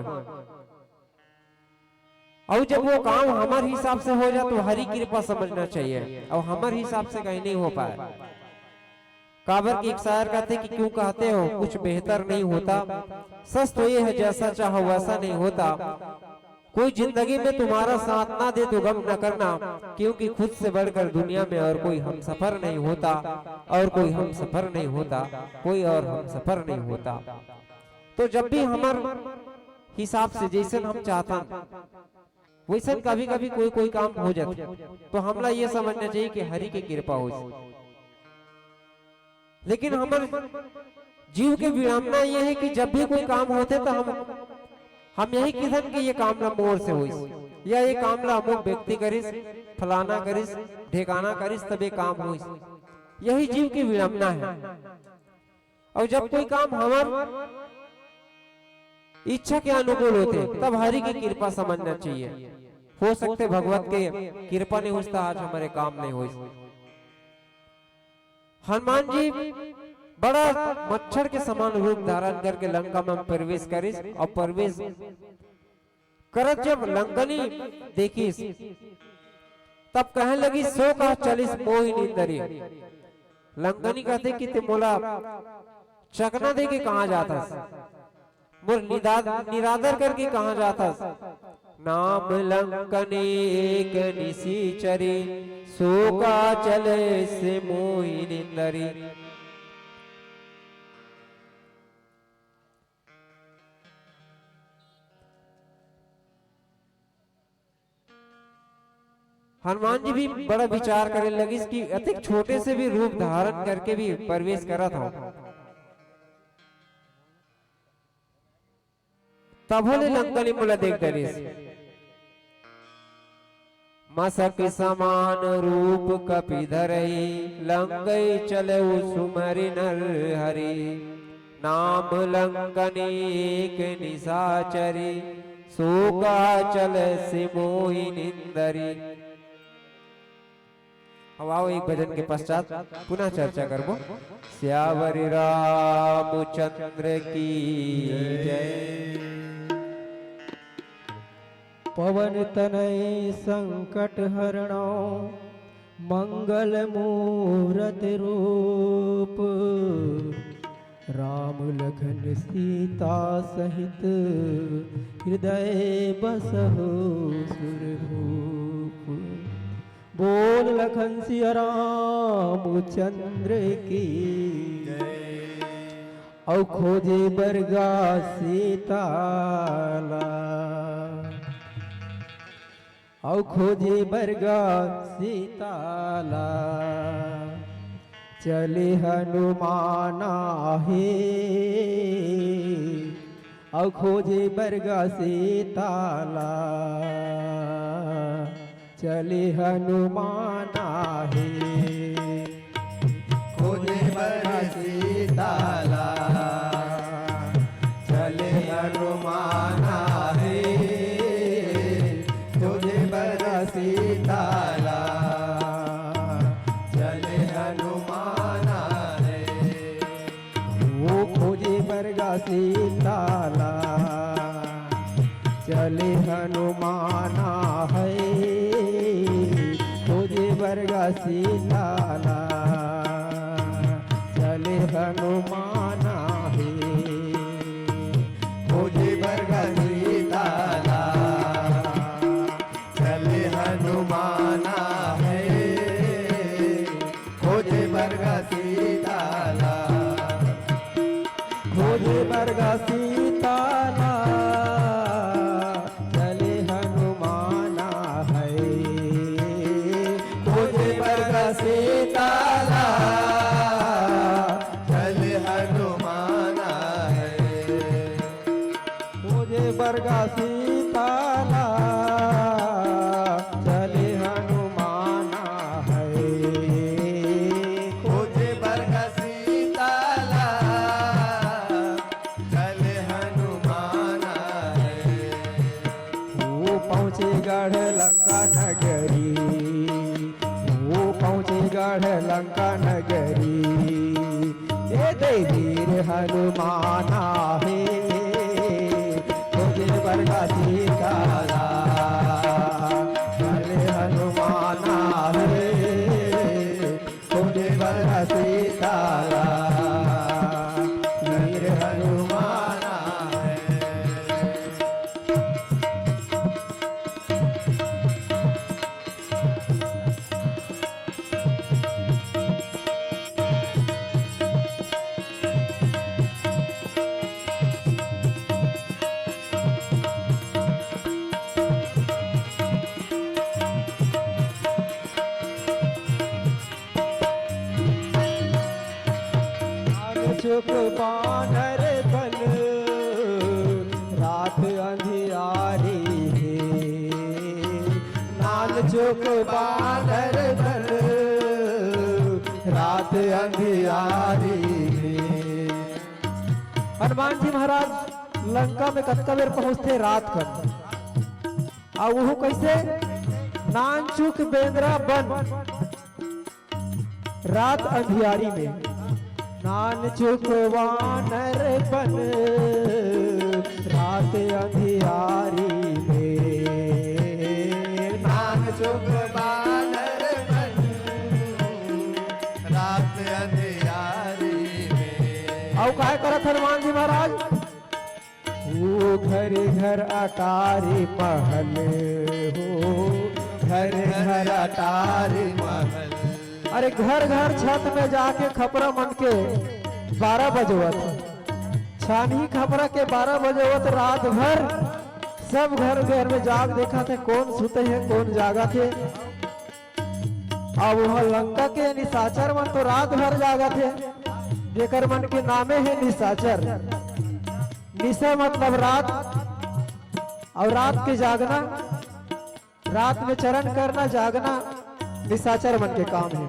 और जब वो काम हमारे हिसाब से हो जाए तो हरि कृपा समझना चाहिए, और हमारे हिसाब से कहीं नहीं हो पाए। काबर की एक शायर कहते कि क्यों कहते हो कुछ बेहतर नहीं होता, सच तो ये है जैसा चाहो वैसा नहीं होता। कोई जिंदगी में तुम्हारा साथ ना दे तो गम न करना, क्योंकि खुद से बढ़कर दुनिया में और कोई हम सफर नहीं होता, और कोई हम सफर नहीं होता, कोई और हम सफर नहीं होता। तो जब भी हमार हिसाब से जैसे हम चाहता वैसे कभी कभी कोई कोई काम हो जाता, तो हमला ये समझना चाहिए कि हरि की कृपा हो। लेकिन हमारे जीव के विडंबना ये है कि जब भी कोई काम होते तो हम यही किधन कि ये कामला मोर से हुई, या ये कामला अमुक व्यक्ति करिस, फलाना करिस, ढेकाना करिस तब ये काम हुई। यही जीव की विडंबना है। और जब कोई काम हमार इच्छा के अनुकूल होते तब हरि की कृपा समझना चाहिए। हो सकते भगवत के कृपा नहीं होता आज हमारे काम नहीं हुई। हनुमान जी बड़ा मच्छर के समान रूप धारण करके लंका में प्रवेश करिस, और प्रवेश करत जब लंकनी देखिस तब कहने लगी सो का 40 मोहिनिंदरी। लंकनी कहते कि ते मोला चकना दे के कहा जाता, मोर निरादर करके कहा जाता। नाम लंकनी एक निशाचरी सो का चले से मोहिनिंदरी। हनुमान जी भी बड़ा विचार करे लगी कि अतिक छोटे से भी रूप धारण करके भी प्रवेश करा था। तब लंकनी मुला देख डरिस मसक समान रूप कपिधरई लंगई चले सुमरि नर हरि नाम लंकनी एक निशाचरी सोका चल सिमोहि निंदरी। अब आओ एक भजन के पश्चात पुनः चर्चा करबो। श्यावरी रामचंद्र की जय। पवन तनय संकट हरणो मंगल मूरत रूप राम लखन सीता सहित हृदय बसहु सुरभूप। बोल लखन सिया रामचंद्र की औ खोजे बरगा सीताला औ खोजे बरगा सीताला चले हनुमाना हे औ खोजे बरगा सीताला चले हनुमाना हे खोजे बरगा सीताला चले हनुमाना हे खोजे बरगा सीताला चले हनुमाना हे। वो खोजे बरगा सीताला चले हनुमाना है खोजे बरगा सीताला चले हनुमाना है खोजे बरगा सीताला चले हनुमाना है खोजे बरगा सीताला खोजे बरगा सीताला चले हनुमाना है खोजे बरगा सीताला चले हनुमाना है खोजे बरगा सीताला चले हनुमाना है खोजे बरगा सीताला चले हनुमाना है। वो पहुँचे गढ़ लंका नगरी वो पहुँचे गढ़ लंका नगरी ये देवीर हनुमाना है खोजे बरगा सीताला चले हनुमाना है खोजे बरगा सीताला वीर हनुमाना है। चुप बानर बन रात अंधियारी है नाल चुप बानर बन रात अंधियारी है। हनुमान जी महाराज लंका में कतका बेर पहुंचते रात कर और वो कैसे नान चुक बेंद्रा बन रात अंधियारी में नान चुक वानर बन रात अंधियारी में नान चुक बानर बन रात अंधियारी में। और काय करत हनुमान जी महाराज वो घर घर अटारी महल हो घर घर अटारी महल अरे घर घर छत में जाके खपरा मन के 12 बजवत छानी खपरा के 12 बजवत रात भर सब घर घर में जाग देखा थे कौन सुते हैं कौन जागा थे अब वह लंका के निशाचर मन तो रात भर जागत है, जेकर मन के नामे है निशाचर। निशा मतलब रात, और रात के जागना, रात में चरण करना, जागना निशाचर मन के काम है।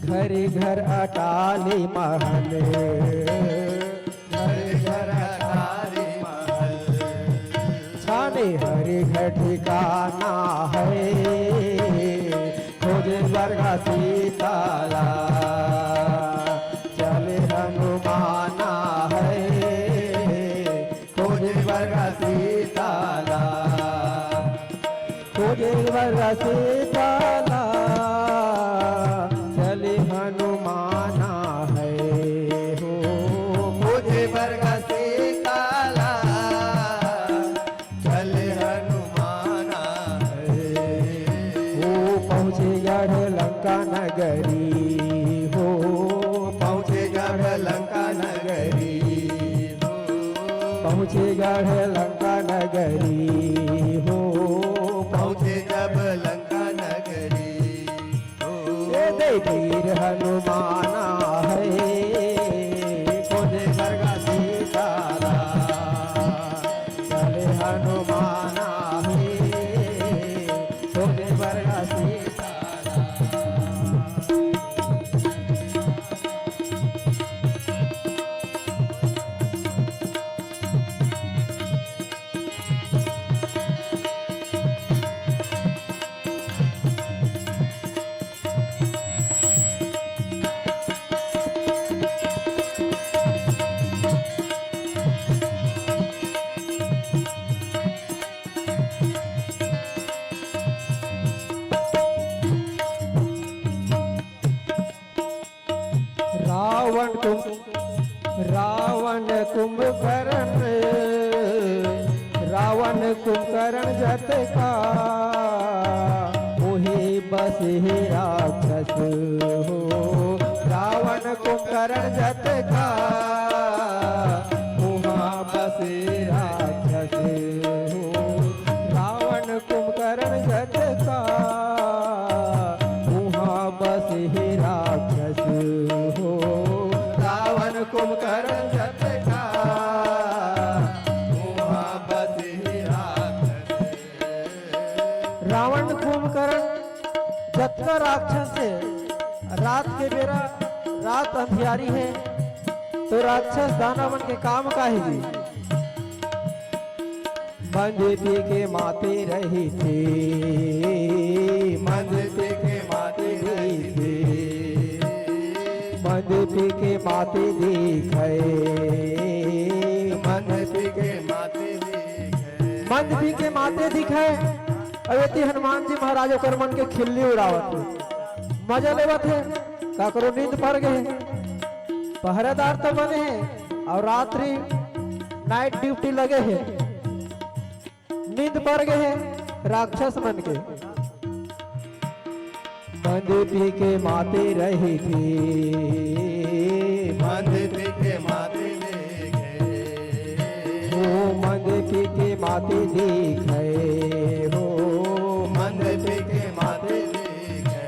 घरे घर अटाली महल, घर घर अटारी महल, छाने हरे घर ठिकाना है, खोजे वर्गा सीताला, चले हनुमाना है, खोजे वर्गा सीताला, खोजे वर्गा सीताला, चले हनुमाना है हो। खोजे वर्गा सीताला, चले हनुमाना है। हो पहुँचे गढ़ लंका नगरी हो, पहुँचे गढ़ लंका नगरी हो, पहुँचे गढ़ लंका नगरी हो। पहुँचे जब लंका नगरी हो। ये देखीर हनुमाना है, खोजे वर्गा सीताला, चले हनुमाना है, खोजे वर्गा सीताला। रावण कुंभकर्ण, रावण कुंभकर्ण जत का, मोहि बस हे राक्षस हो। रावण कुंभकर्ण जत का, मोहा बस हे राक्षस हो। रावण कुंभकर्ण जत का, मोहा बस हे राक्षस हो। रावण कुंभकर्ण जत का, मोहा बस हे राक्षस। रावण कुंभकर्ण जत का राक्षस है। रात के बेरा, रात अंधियारी है, तो राक्षस दाना बन के काम का है जी। मंद पी के माते रही थी, मंद पी के माते रही थी, मंद पी के माते दिखे, मंद पी के माते दिखे, मंद पी के माते दिखे। अवेती हनुमान जी महाराज ओकर मन के खिल्ली उड़ावत, मजा लेवत है। का करो, नींद पड़ गए, पहरेदार तो बने हैं और रात्रि नाइट ड्यूटी लगे हैं, नींद पड़ गए हैं राक्षस बन के। मंद पी के माते रही थी, मंद पी के माते दिखे, हो मंद पी के माते दिखे हो। मंद पी के माते दिखे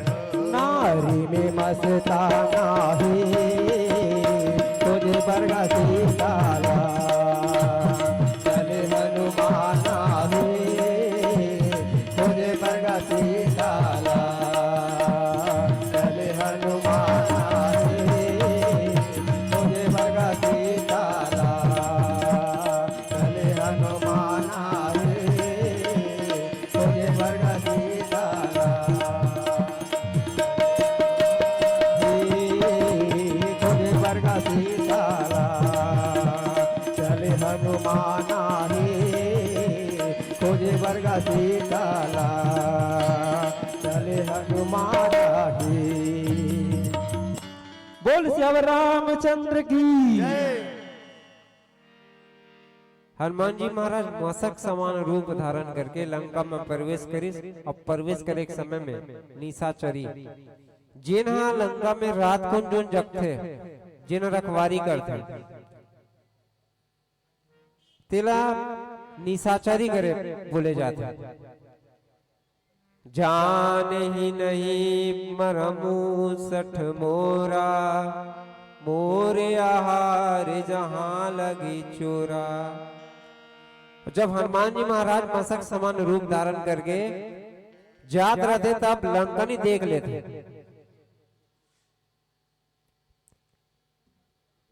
हो। नारी में मस्ताना है, तुझे बरगा सीताला, चले हनुमाना है, तुझे बरगा सीताला, चले हनुमाना है, तुझे बरगा सीताला, चले हनुमाना है, तुझे बरगा सीताला। खोजे वर्गा सीताला, चले हनुमाना है, खोजे वर्गा सीताला, चले हनुमाना है। बोल श्याम रामचंद्र की। हनुमान जी महाराज मशक समान रूप धारण करके लंका में प्रवेश करी। और प्रवेश करे के समय में निशाचरी जिन्हा लंका में रात को जोन जगथे, जिन रखवारी करते, तिला निशाचरी करे बोले जाते। जान ही नहीं मरमू सठ मोरा, मोर आहार जहां लगी चोरा। जब हनुमान जी महाराज मसक समान रूप धारण करके जात रहते तब लंकनी देख लेते,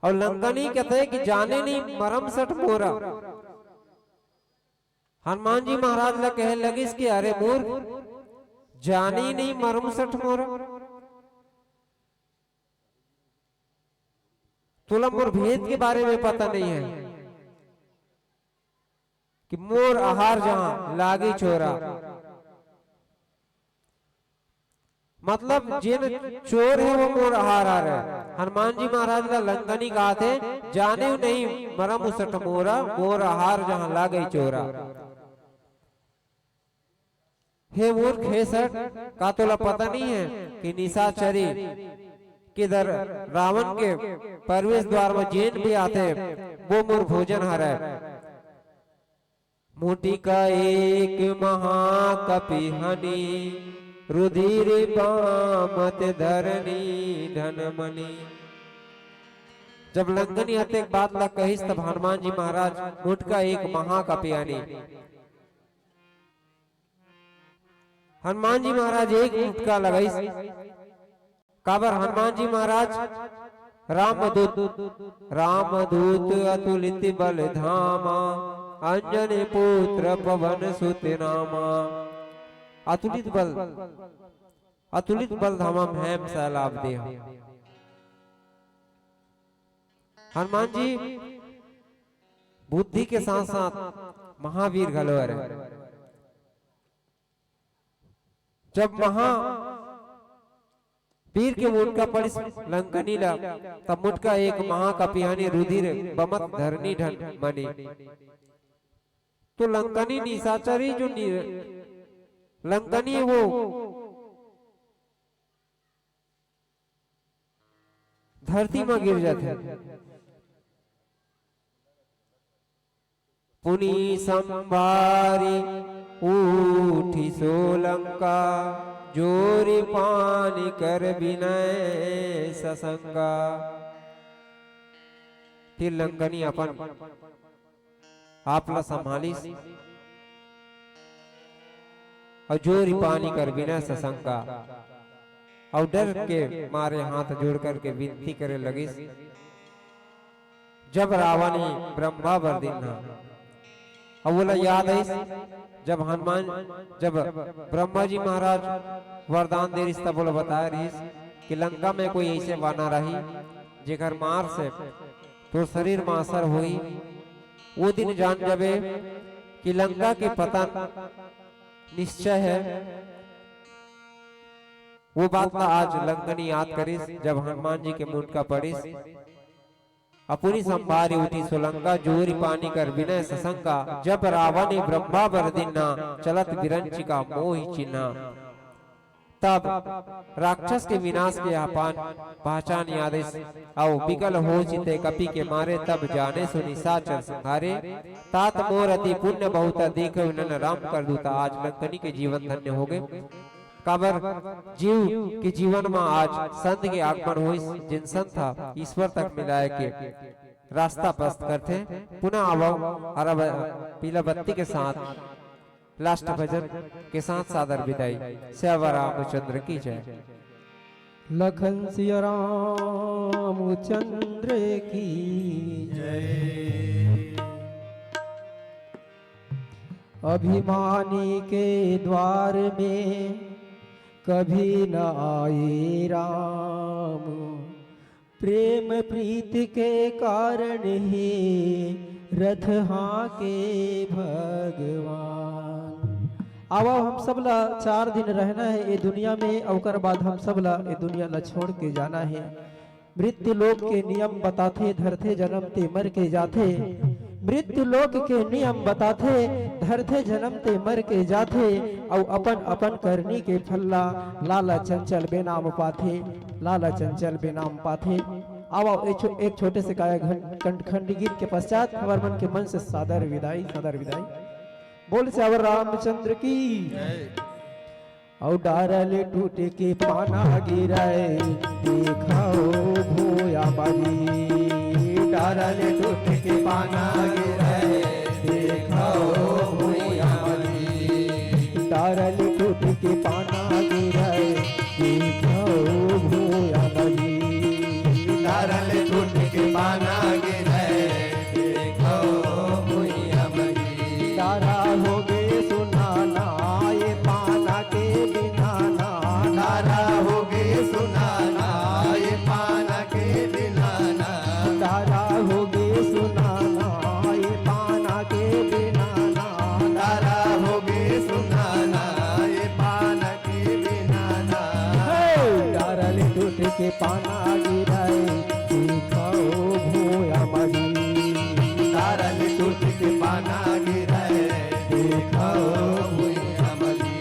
और लंकनी कहते हैं कि जाने नहीं मरम सठ मोरा। हनुमान जी महाराज ला कहे लगिस कि अरे मूर्ख, जानी नहीं मरम सठ मोरा, तुला मोर भेद के बारे में पता नहीं है कि मोर आहार जहां लागी चोरा। मतलब जिन चोर है वो मोर आहार आ रहा है। हनुमान जी महाराज का लंकनी कहा थे जाने नहीं मरम सठ मोरा, मोर आहार जहां लागी चोरा। हे मूर्ख, हे सठ, का तोला पता नहीं है कि निशाचरी किधर रावण के प्रवेश द्वार में जैन भी आते वो मोर भोजन हरे। मोटी का एक महाकपि हनी, रुधिर पामत धरनी धनमणि। जब लंकनी हते एक बात ला कहिस तब हनुमान जी महाराज मुठ का एक महाकपि हनी। हनुमान जी महाराज एक मुटका लगाइस, काबर हनुमान जी महाराज रामदूत अतुलित बल धामा, अंजनी पुत्र पवन सुत नामा। अतुलित बल धामा हेम सैलाब दे। हनुमान जी बुद्धि के साथ साथ महावीर घलोर है। जब वीर के मुटका पड़ी लंकनी ला तब मुटका एक महाकपिहानी रुधिर बमत धरनी ढन मनी। तो लंकनी निशाचरी जो लंकनी है वो धरती में गिर जाते। पुनी संभारी उठी सोलंका, जोरी पानी कर विनय ससंगा। फिर लंकनी अपन आपला संभालिस और जोरी पानी कर विनय ससंगा, और डर के मारे हाथ जोड़ करके विनती करे लगिस। जब रावणी ब्रह्मा वर्दिना, और बोला याद है जब ब्रह्मा जी महाराज वरदान दे रिश्ता बोला बताया रही कि लंका में कोई ऐसे वाना रही जेकर मार से तो शरीर में असर हुई, वो दिन जान जबे कि लंका के पतन निश्चय है। वो बात का आज लंकनी याद करिस जब हनुमान जी के मुंडका पड़िस। अपनी संभारी उठी सोलंका, जोरी पानी कर विनय ससंका। जब रावण ब्रह्मा बरदिना, चलत विरंचिका मोहि चिन्हा। तब राक्षस के विनाश के आपान पहचान आदेश आओ विकल हो चिते कपि के मारे। तब जाने सुनि साचर संहारे, तात मोर अति पुण्य बहुत देख विनन राम कर दूता। आज लंकनी के जीवन धन्य हो गए। काबर जीव के जीवन में आज संत के आगमन हुई। जिन संत था ईश्वर तक मिलाए के रास्ता प्रस्त करते। पुनः आवो हरा पीला बत्ती के साथ लास्ट भजन के साथ सादर विदाई। श्यावर रामचंद्र की जय। लखन सिया रामचंद्र की जय। अभिमानी के द्वार में कभी न आए राम, प्रेम प्रीत के कारण ही रथ हाके भगवान। अब हम सब ला 4 दिन रहना है ये दुनिया में, और बाद हम सब ला ये दुनिया ला छोड़ के जाना है। मृत्यु लोक के नियम बताते, धरते जन्मते मर के जाते। मृत्यु लोक के नियम बताते, धरते जन्मते मर के जाते। और अपन अपन करनी के फल्ला लाला चंचल बेनाम पाथे, लाला चंचल बेनाम पाथे। आओ एक छोटे से गायक खंड गीत के पश्चात हमारे मन के मन से सादर विदाई, सादर विदाई। बोल श्यावर रामचंद्र की। और डारल टूट के पाना गिराए देखाओ भूया बाजी। डारल टूट के पाना गिराए देखाओ भूया बाजी। डारल टूट के पाना गिराए देखाओ भूया बाजी। डारल टूट के पाना गिराए देखाओ भूया बाजी। तारा हो गए सुनाना ये पाना के बिना ना। तारा हो गए सुनाना ये पाना के बिना ना। तारा हो गए सुनाना ये पाना के बिना ना। तारा हो गए सुनाना ये पाना के बिना ना। डारल टूट के पाना गिराए दिखाओ भूया बाजी। डारल टूट के पाना गिराए देखाओ भूया बाजी।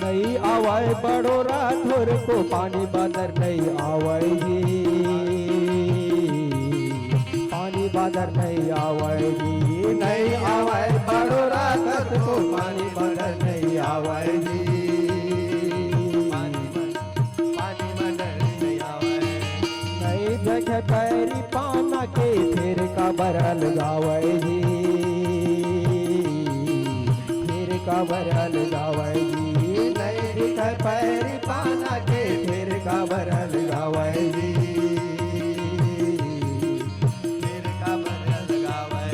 नहीं आवाए बड़ोरा थोर को पानी बादर नहीं आवाए जी। पानी बादर नहीं आवाए जी। नहीं आवाए बड़ोरा तक को पानी बदर नहीं आवाए जी। पानी बदर नहीं आवाए। नहीं देखे पैरी पाना के फिर का बरल गावे जी। फिर का बरल गावे जी। नहीं दिखे पैरी पाना के फिर का बरल गावे जी। फिर का बरल गावे।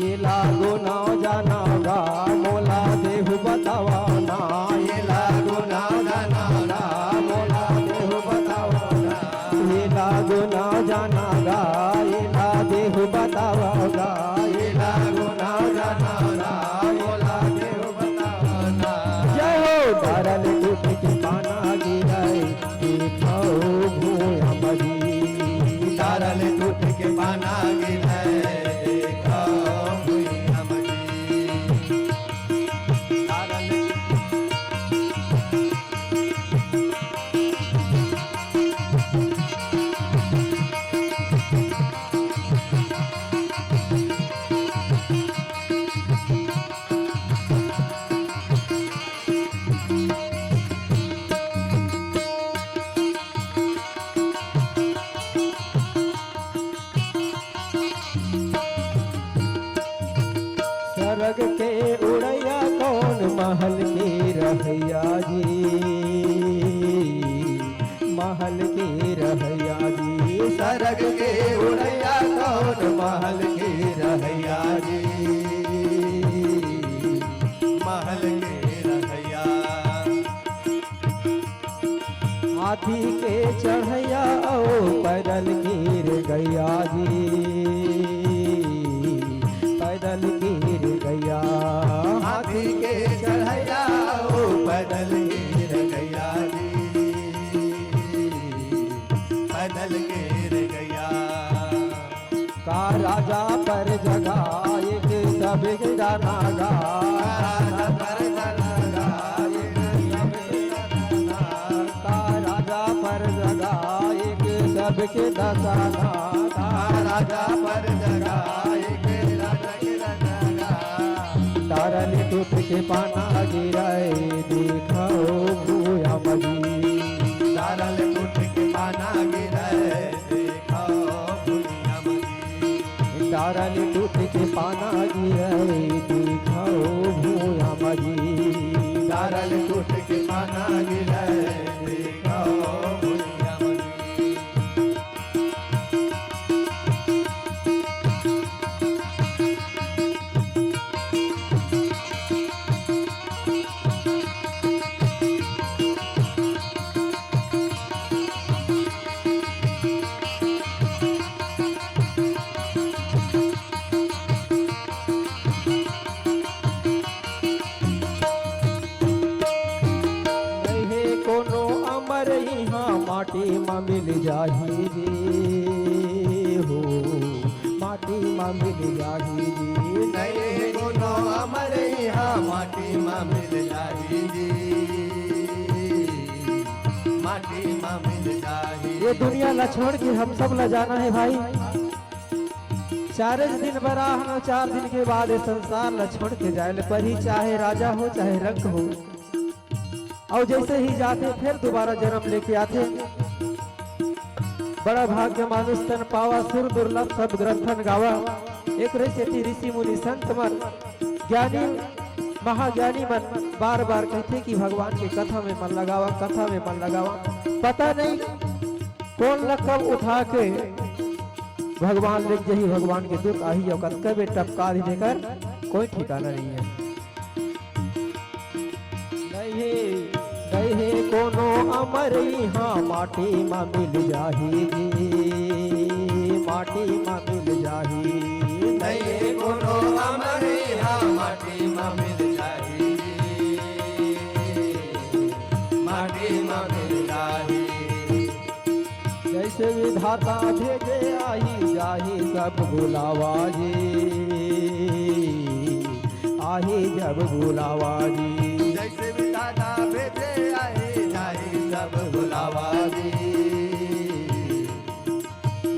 ये लागो ना जाना गा मोला देहु बतावा ना। ये लागो ना जाना ना मोला देहु बतावा ना। ये लागो ना जाना गा ये ला देहु बतावा गा। ये लागो ना जाना ना मोला देहु बतावा ना। जय हो डारल टूट के पाना गिराए दिखाओ भूया बाजी। डारल टूट के पाना गिराए देखाओ भूया बाजी। डारल सरग के उड़ैया कौन महल के रहैया जी। महल के रहैया जी। सरग के उड़ैया कौन महल के रहैया जी। महल के रहैया। हाथी के चढ़ैया ओ पैदल गिर गैया जी। पैदल गिर गया। हाथी के चढ़ैया ओ पैदल गिर गया जी। पैदल गिर गया। का राजा पर जगा एक सब गाना गा। राजा पर जगा एक सब गाना। का राजा पर जगा एक सबके दसाना। का राजा पर जगा एक राजा के जगा। डारल टूट के पाना गिराए दिखाओ भूया बाजी। डारल टूट के पाना गिराए देखाओ भूया बाजी। डारल टूट के पाना गिराए दिखाओ भूया बाजी। डारल टूट के पाना गिराए देखाओ भूया बाजी। माटी में मिल जाही रे हो। माटी माँ मिल जाही जी। नहीं गुनो अमर यहाँ माटी माँ मिल जाही जी, माटी माँ मिल जाही। ये दुनिया ला छोड़ के हम सब ला जाना है भाई। 4 दिन बराह 4 दिन के बाद ये संसार ला छोड़ के जाए पर ही, चाहे राजा हो चाहे रंग हो। और जैसे ही जाते फिर दोबारा जन्म लेके आते। बड़ा भाग्य मानुष तन पावा, सुर दुर्लभ सब ग्रंथन गावा। एक ऋषि ऋषि मुनि संत मन ज्ञानी महाज्ञानी मन बार बार कहते कि भगवान की कथा में मन लगावा, कथा में मन लगावा। पता नहीं कौन लकब उठा के भगवान लिख जही भगवान के दूत आही और कब टपका दी देकर कोई ठिकाना नहीं है। गए कोनो अमर यहाँ माटी माँ मिल जाही जी, माटी माँ मिल जाही। नहीं गुनो अमर यहाँ माटी माँ मिल जाही जी, माटी माँ मिल जाही। जैसे विधाता भेजे आही जाही सब बुलावा जी, आही जब बुलावा जी। जैसे विधाता भेजे आए जाही सब बुलावा जी,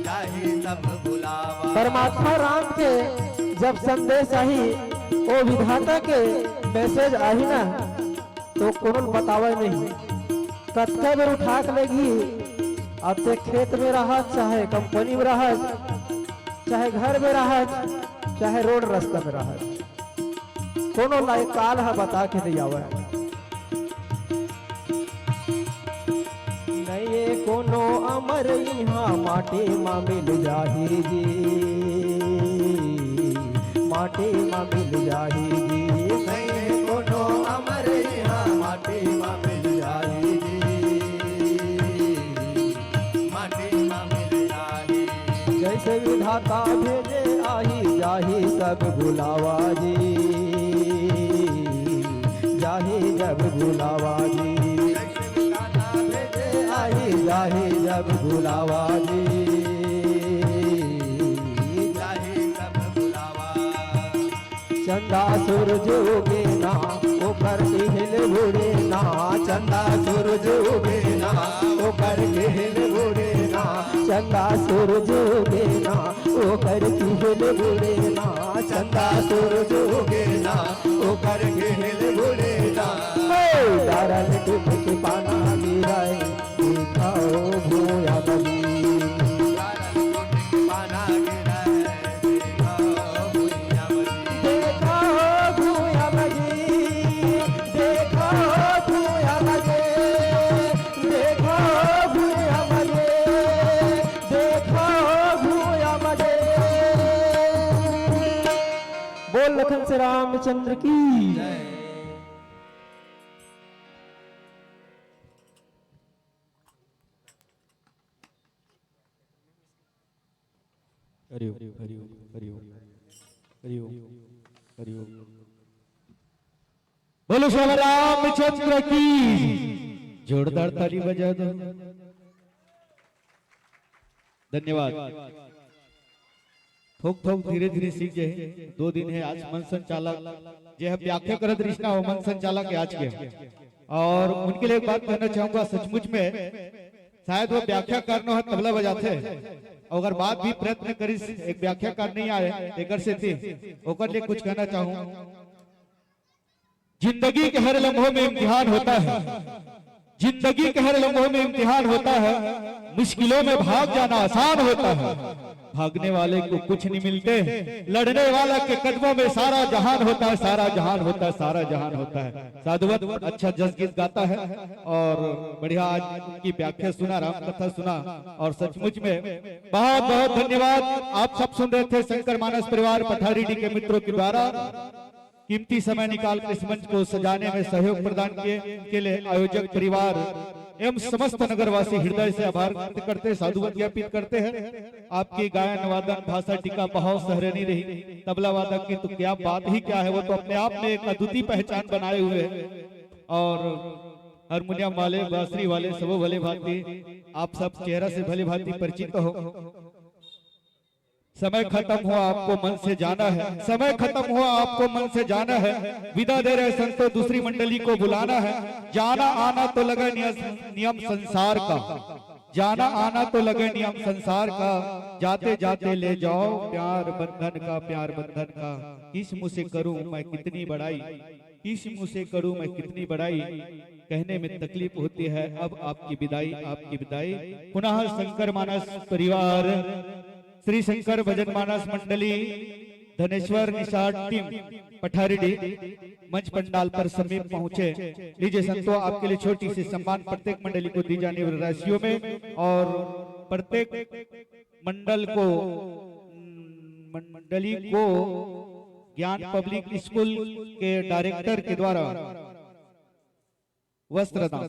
जाही सब बुलावा। परमात्मा राम के जब संदेश आई, वो विधाता के मैसेज आई ना, तो कौन बतावे नहीं। कतका बेर उठा के लेगी, अब ते खेत में रहा, चाहे कंपनी में रहा, चाहे घर में रहा, चाहे रोड रास्ता में रहा, कोनो लायक काल है बता के नहीं आवे। नहीं कोनो अमर यहाँ माटी माँ मिल जाही जी, माटी माँ मिल जाही जी। नहीं कोनो अमर यहाँ माटी माँ मिल जाही जी, माटी माँ मिल जाही। जैसे विधाता भेजे आही जाही सब बुलावा जी, जाही जब बुलावा जी। जैसे विधाता भेजे आही जाही जब बुलावा जी, जाही सब बुलावा। चंदा सूरज उगे ना ऊपर हिल बुड़े ना, चंदा सूरज उगे ना ऊपर हिल बुड़े ना, चंदा सूरज उगे ना ऊपर हिल बुड़े ना, चंदा सूरज उगे ना ऊपर हिल बुड़े ना। दारल डूब के पाना गिराए दिखाओ भूया बली, पाना गिराए देखो भुइयां बली। देखो भूया बली, देखो भूया बली, देखो भूया बली, देखो भूया बली। बोल लखन से रामचंद्र की। हरिओम हरिओम हरिओम हरिओम हरिओम। बोलो श्री रामचंद्र की। जोरदार ताली बजा दो। धन्यवाद। थोक थोक धीरे धीरे सीख जाए। 2 दिन है आज मन संचालक जे व्याख्या करत रचना हो मन संचालक आज के, और उनके लिए एक बात कहना चाहूंगा। सचमुच में शायद वो व्याख्या करना है तबला बजाते, अगर बात भी प्रयत्न करिस एक व्याख्याकार नहीं आए एकर से थी ओकर लिए कुछ कहना चाहूं। जिंदगी के हर लम्हों में इम्तिहान होता है, जिंदगी के हर लम्हों में इम्तिहान होता है। मुश्किलों में भाग जाना आसान होता है, भागने वाले को कुछ नहीं मिलते, लड़ने वाला के कदमों में सारा जहान होता है, सारा जहान होता है, सारा जहान होता है। साधुवत अच्छा जस गीत गाता है और बढ़िया आज की व्याख्या सुना, राम कथा सुना, और सचमुच में बहुत बहुत धन्यवाद। आप सब सुन रहे थे शंकर मानस परिवार पठारी डी के मित्रों के द्वारा कीमती समय निकाल कर इस मंच को सजाने में सहयोग प्रदान किए के लिए आयोजक परिवार एवं समस्त नगरवासी हृदय से आभार व्यक्त करते, साधुवाद ज्ञापित करते हैं। आपकी गायन वादन भाषा टीका बहुत सराहनीय रही। तबला वादक की तो क्या बात ही क्या है, वो तो अपने आप में एक अद्वितीय पहचान बनाए हुए हैं। और हारमोनियम वाले बांसुरी वाले सब भले भांति आप सब चेहरा से भले भांति परिचित हो। समय खत्म हुआ, आपको मन से जाना है। समय खत्म हुआ, आपको मन से जाना है। विदा दे रहे संतों, दूसरी मंडली को बुलाना है। जाना आना तो लगे नियम संसार का, जाना आना तो लगे नियम संसार का। जाते जाते ले जाओ प्यार बंधन का, प्यार बंधन का। किस मुँह से करूं मैं कितनी बड़ाई, किस मुँह से करूं मैं कितनी बड़ाई। कहने में तकलीफ होती है, अब आपकी विदाई, आपकी विदाई। पुनः शंकर मानस परिवार, श्री शंकर भजन मानस मंडली, धनेश्वर निषाद टीम पठारीडी मंच पंडाल पर समीप पहुंचे। लीजिए संतों, आपके लिए छोटी सी सम्मान प्रत्येक मंडली को दी जाने वाली राशियों में, और प्रत्येक मंडली को ज्ञान पब्लिक स्कूल के डायरेक्टर के द्वारा वस्त्र दान